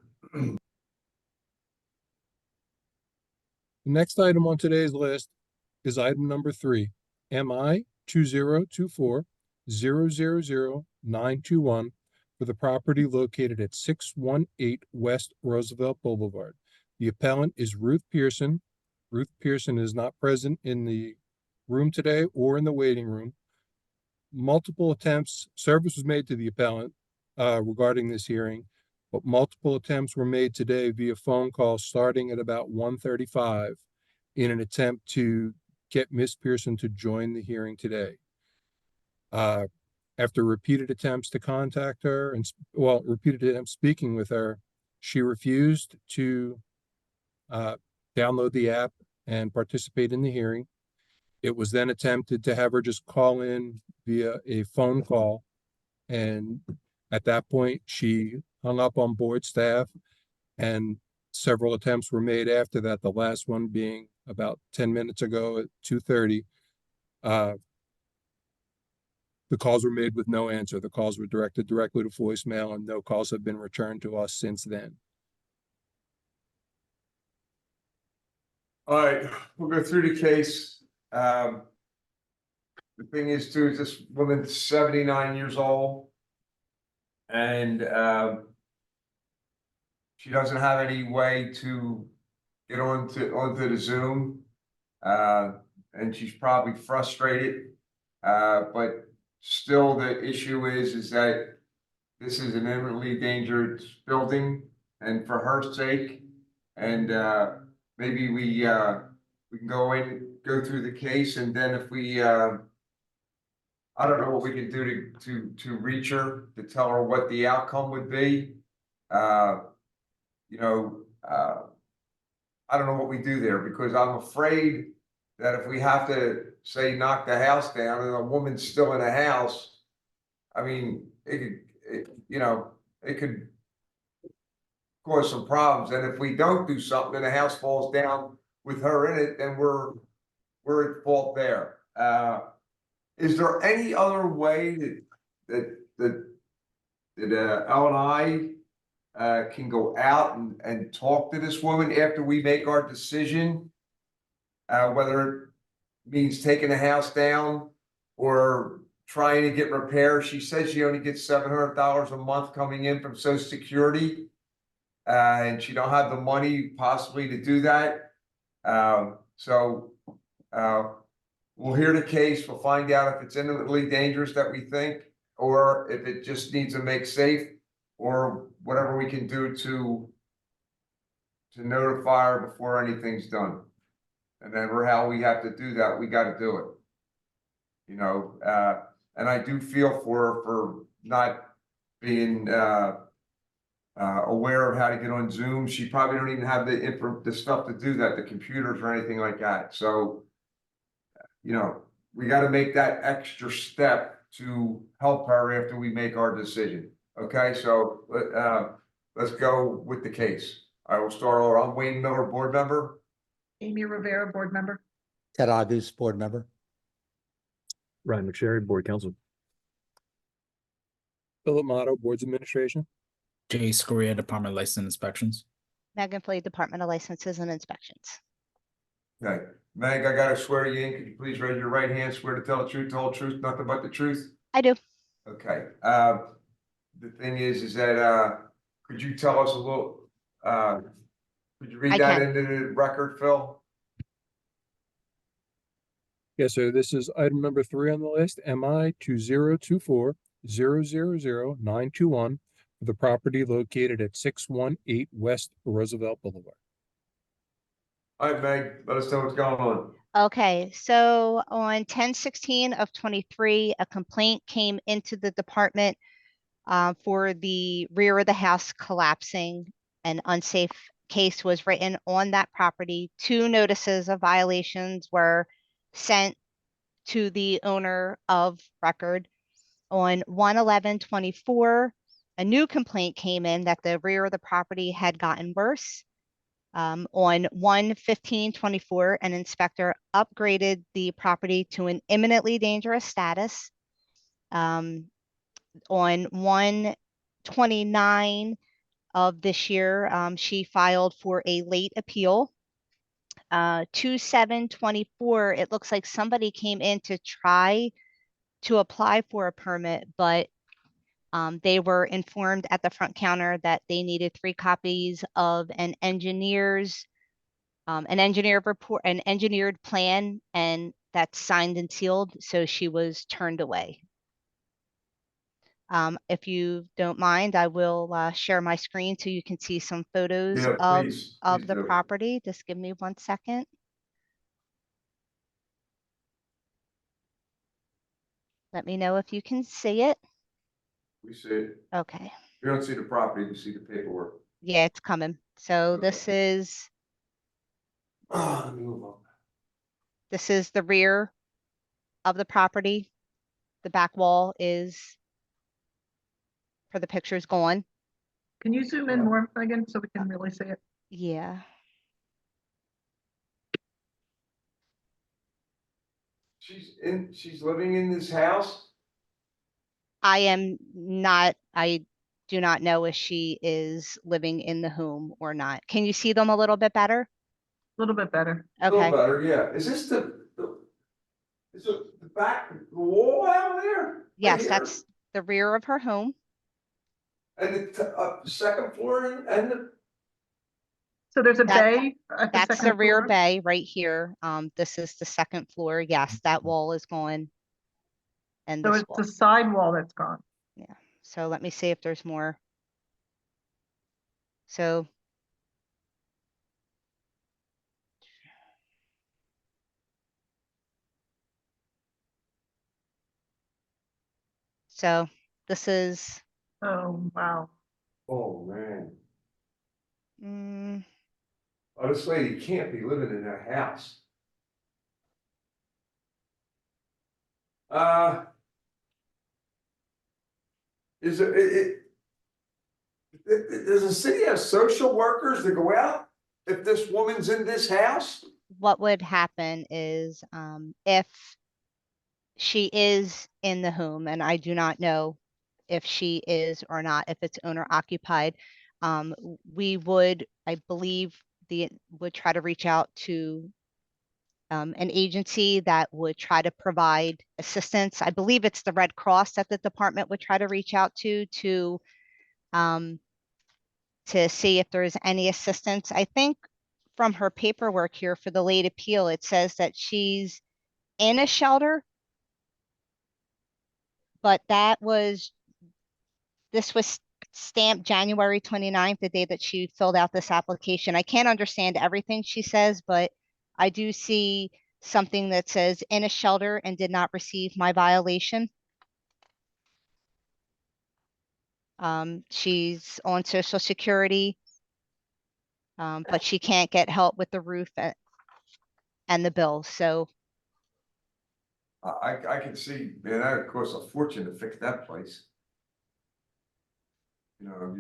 next item on today's list is item number 3, MI 2024-000-921 for the property located at 618 West Roosevelt Boulevard. The appellant is Ruth Pearson. Ruth Pearson is not present in the room today or in the waiting room. Multiple attempts, service was made to the appellant regarding this hearing, but multiple attempts were made today via phone call starting at about 1:35 in an attempt to get Miss Pearson to join the hearing today. After repeated attempts to contact her and repeated attempts speaking with her, she refused to download the app and participate in the hearing. It was then attempted to have her just call in via a phone call. And at that point, she hung up on board staff, and several attempts were made after that, the last one being about 10 minutes ago at 2:30. The calls were made with no answer. The calls were directed directly to voicemail, and no calls have been returned to us since then. All right, we'll go through the case. The thing is too, is this woman's 79 years old. And she doesn't have any way to get onto the Zoom. And she's probably frustrated. But still the issue is that this is an imminently dangerous building, and for her sake, and maybe we can go through the case, and then if we I don't know what we can do to reach her, to tell her what the outcome would be. I don't know what we do there, because I'm afraid that if we have to say knock the house down and a woman's still in the house, I mean, it could cause some problems. And if we don't do something and the house falls down with her in it, then we're at fault there. Is there any other way that Al and I can go out and talk to this woman after we make our decision? Whether it means taking the house down or trying to get repairs. She says she only gets $700 a month coming in from Social Security. And she don't have the money possibly to do that. We'll hear the case. We'll find out if it's imminently dangerous that we think, or if it just needs to make safe, or whatever we can do to notify her before anything's done. And then how we have to do that, we got to do it. And I do feel for not being aware of how to get on Zoom. She probably don't even have the stuff to do that, the computers or anything like that. So, we got to make that extra step to help her after we make our decision. Okay, so let's go with the case. I will start over. I'm Wayne Miller, board member. Amy Rivera, board member. Ted Agus, board member. Ryan McSherry, board counsel. Philip Motto, boards administration. Jay Scoria, Department of License and Inspections. Megan Flea, Department of Licenses and Inspections. Okay, Meg, I gotta swear you in. Could you please raise your right hand, swear to tell the truth, the whole truth, nothing but the truth? I do. Okay, the thing is that, could you tell us a little, could you I read that can. into the record, Phil? Yeah, so this is item number 3 on the list, MI 2024-000-921 for the property located at 618 West Roosevelt Boulevard. All right, Meg, let us know what's going on. Okay, so on 10/16 of 23, a complaint came into the department for the rear of the house collapsing. An unsafe case was written on that property. 2 notices of violations were sent to the owner of record. On 1/11/24, a new complaint came in that the rear of the property had gotten worse. On 1/15/24, an inspector upgraded the property to an imminently dangerous status. On 1/29 of this year, she filed for a late appeal. 2/7/24, it looks like somebody came in to try to apply for a permit, but they were informed at the front counter that they needed 3 copies of an engineered report, an engineered plan, and that's signed and sealed. So she was turned away. If you don't mind, I will share my screen so you can see some photos Yeah, please, of please the do. property. Just give me 1 second. Let me know if you can see it. We see it. Okay. You don't see the property, you see the paperwork. Yeah, it's coming. So Okay. Let me move on. this is the rear of the property. The back wall is, for the pictures, gone. Can you zoom in more, Megan, so we can really see it? Yeah. She's living in this house? I do not know if she is living in the home or not. Can you see them a little bit better? A little bit better. A little Okay. better, yeah. Is this is it the back, the wall out there? Right Yes, here? that's the rear of her home. And the second floor and the, So there's a That- bay at the That's the second rear floor? bay right here. This is the second floor. Yes, that wall is gone. And So this it's wall. the side wall that's gone. Yeah. So let me see if there's more. So this is, Oh, wow. oh, man. mm, Oh, this lady can't be living in that house. Is does the city have social workers to go out if this woman's in this house? what would happen is if she is in the home, and I do not know if she is or not, if it's owner occupied, we would, I believe, would try to reach out to an agency that would try to provide assistance. I believe it's the Red Cross that the department would try to reach out to see if there's any assistance. I think from her paperwork here for the late appeal, it says that she's in a shelter, but this was stamped January 29th, the day that she filled out this application. I can't understand everything she says, but I do see something that says in a shelter and did not receive my violation. She's on Social Security, but she can't get help with the roof and the bills. So I can see, man, that would cost a fortune to fix that place. You know,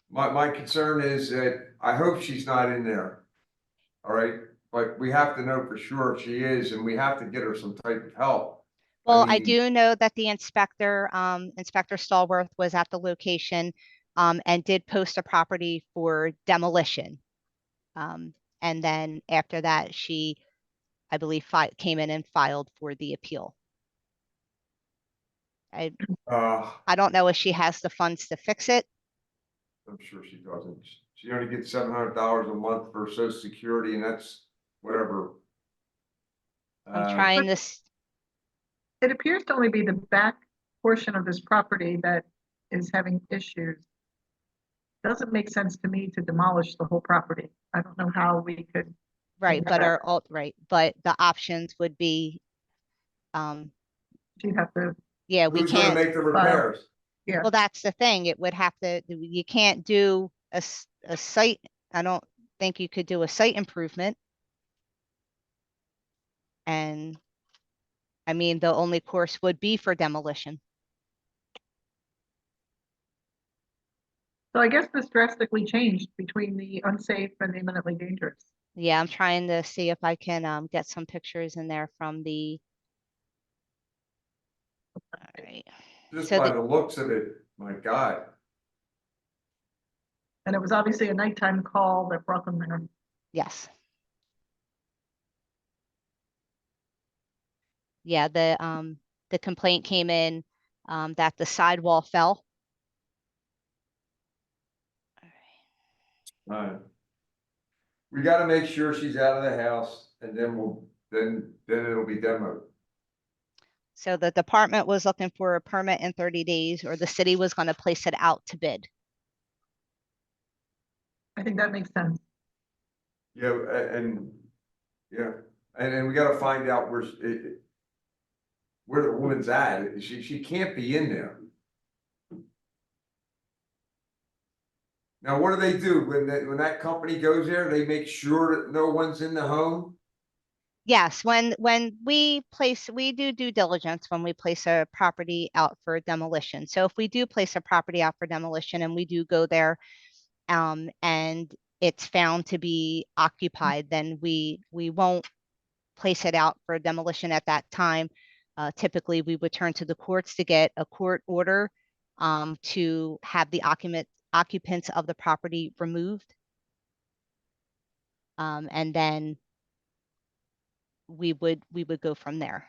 my concern is that I hope she's not in there. All right, but we have to know for sure if she is, and we have to get her some type of help. well, I mean, do know that the inspector, Inspector Stallworth, was at the location and did post a property for demolition. And then after that, she, I believe, came in and filed for the appeal. I don't know if she has the funds to fix it. I'm sure she doesn't. She only gets $700 a month for social security, and that's whatever. I'm trying to. It appears to only be the back portion of this property that is having issues. Doesn't make sense to me to demolish the whole property. I don't know how we could. Right, but but the options would be, You'd have to. yeah, we Who's gonna can't. make the repairs? Yeah. Well, that's the thing. It would have to, you can't do a site. I don't think you could do a site improvement. And I mean, the only course would be for demolition. So I guess this drastically changed between the unsafe and imminently dangerous. Yeah, I'm trying to see if I can get some pictures in there from the. All right. Just So by the looks of it, my God. And it was obviously a nighttime call that brought them there. Yes. Yeah, the complaint came in that the sidewall fell. Alright. We gotta make sure she's out of the house, and then then it'll be demoed. So the department was looking for a permit in 30 days, or the city was going to place it out to bid. I think that makes sense. Yeah, and we gotta find out where the woman's at. She can't be in there. Now, what do they do when that company goes there? They make sure that no one's in the home? Yes, when we do due diligence when we place a property out for demolition. So if we do place a property out for demolition and we do go there, and it's found to be occupied, then we won't place it out for demolition at that time. Typically, we would turn to the courts to get a court order to have the occupants of the property removed. And then we would go from there.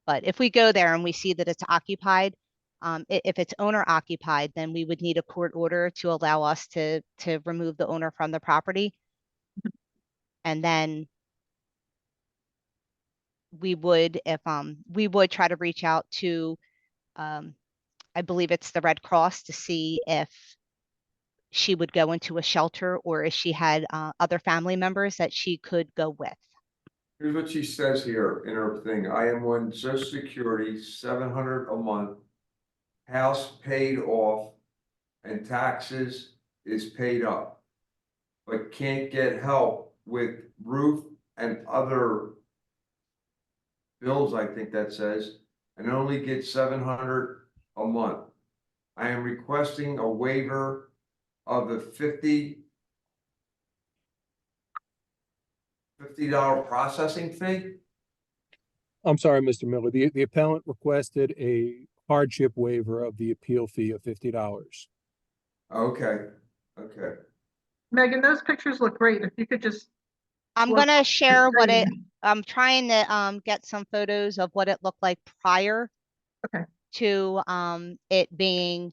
But if we go there and we see that it's occupied, if it's owner occupied, then we would need a court order to allow us to remove the owner from the property. And then we would, if we would try to reach out to, I believe it's the Red Cross, to see if she would go into a shelter or if she had other family members that she could go with. Here's what she says here in her thing. I am on Social Security, $700 a month, house paid off, and taxes is paid up, but can't get help with roof and other bills, I think that says, and only get $700 a month. I am requesting a waiver of the $50 processing fee. I'm sorry, Mr. Miller. The appellant requested a hardship waiver of the appeal fee of $50. Okay. Megan, those pictures look great. If you could just. I'm gonna share what I'm trying to get some photos of what it looked like prior to it being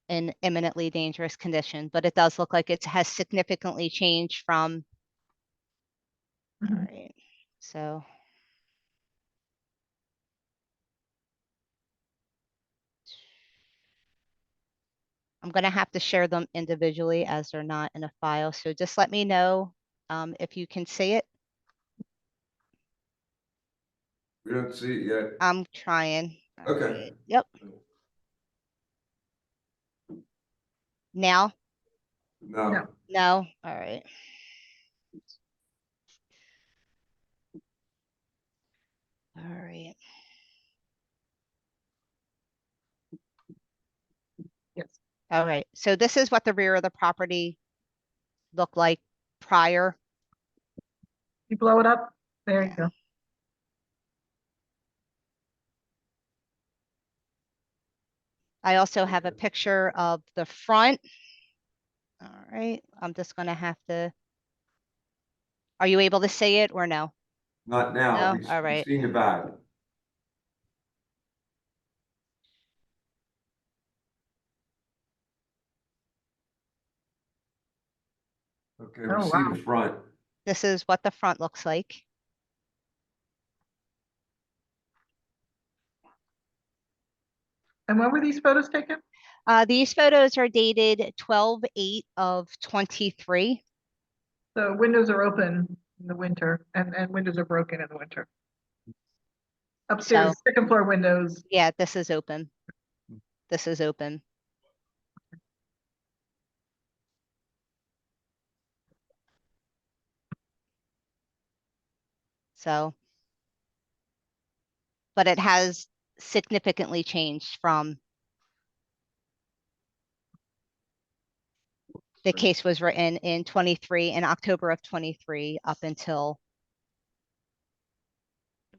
in imminently dangerous condition, but it does look like it has significantly changed from. All right, so. I'm gonna have to share them individually as they're not in a file. So just let me know if you can see it. We don't see it yet. I'm trying. All Okay. right. Yep. Now? No. No. All right. All right. Yes. All right. So this is what the rear of the property looked like prior. You blow it up. There you go. I also have a picture of the front. All right, I'm just gonna have to. Are you able to see it or no? Not now. No? All We've right. seen the back. Okay, we Oh, see wow. the front. This is what the front looks like. And when were these photos taken? These photos are dated 12/8 of 23. So windows are open in the winter and windows are broken in the winter. Upstairs, So, second floor windows. yeah, this is open. This is open. So, but it has significantly changed from the case was written in 23, in October of 23, up until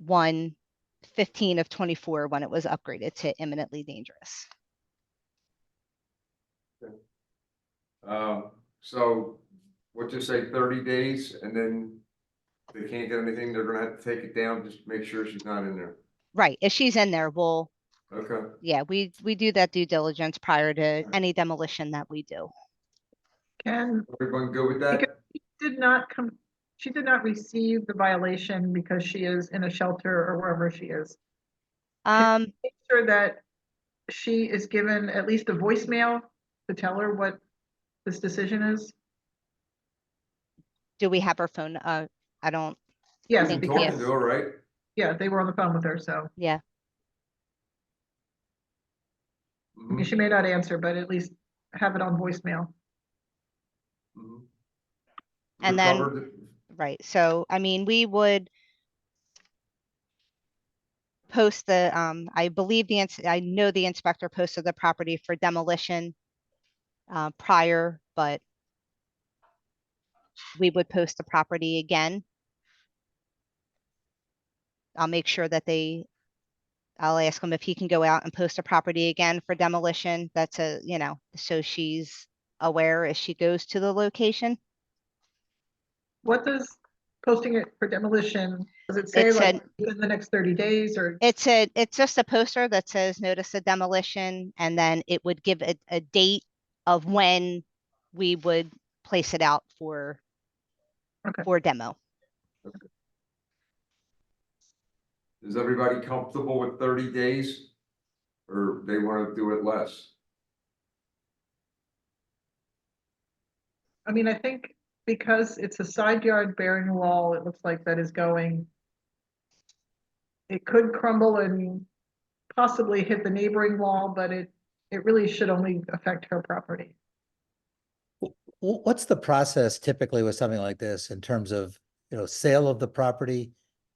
1/15 of 24, when it was upgraded to imminently dangerous. So we'll just say 30 days and then if they can't get anything, they're gonna have to take it down, just make sure she's not in there. Right, if she's in there, we'll, Okay. yeah, we do that due diligence prior to any demolition that we do. Can, Everyone good with because that? she did not receive the violation because she is in a shelter or wherever she is. Make sure that she is given at least a voicemail to tell her what this decision is. Do we have her phone? I don't Yes, We've been think, talking to her, right? yeah, they were on the phone with her, so, yeah. I mean, she may not answer, but at least have it on voicemail. Mhm. And We're then, covered. right, so, I mean, we would post the, I believe I know the inspector posted the property for demolition prior, but we would post the property again. I'll make sure that I'll ask him if he can go out and post a property again for demolition. That's so she's aware as she goes to the location. What does posting it for demolition, does it say It's like within the next 30 days or? It's just a poster that says notice of demolition, and then it would give a date of when we would place it out for demo. Is everybody comfortable with 30 days? Or they want to do it less? I mean, I think because it's a side yard bearing wall, it looks like that is going. It could crumble and possibly hit the neighboring wall, but it really should only affect her property. What's the process typically with something like this in terms of, sale of the property?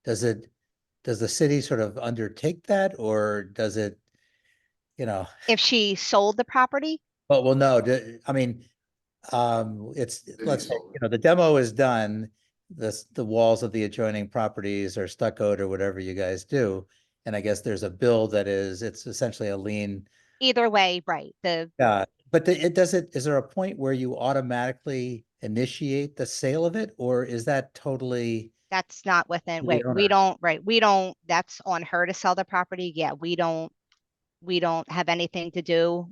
Does the city sort of undertake that, or does it, If she sold the property, well, no, I mean, let's say, the demo is done, the walls of the adjoining properties are stuccoed or whatever you guys do. And I guess there's a bill it's essentially a lien. either way, right? Yeah, but is there a point where you automatically initiate the sale of it, or is that totally? That's not within, The we don't, that's on her to sell the property. Yeah, we don't have anything to do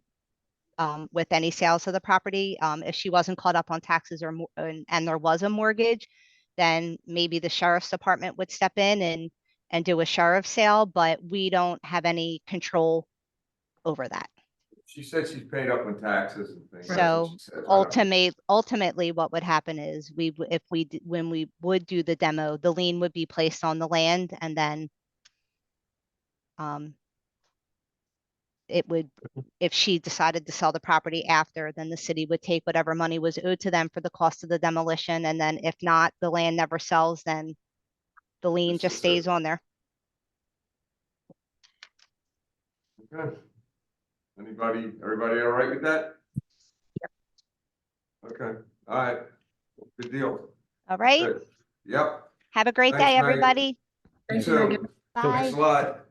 with any sales of the property. If she wasn't caught up on taxes and there was a mortgage, then maybe the sheriff's department would step in and do a sheriff's sale, but we don't have any control over that. She said she's paid up on taxes and things. So ultimately what would happen is when we would do the demo, the lien would be placed on the land, and then it would, if she decided to sell the property after, then the city would take whatever money was owed to them for the cost of the demolition. And then if not, the land never sells, then the lien just stays on there. Okay. Everybody all right with that? Yep. Okay, all right. Good deal. All right. Good. Yep. Have a great Thanks, day, Megan. everybody. You too. Bye. Thanks a lot.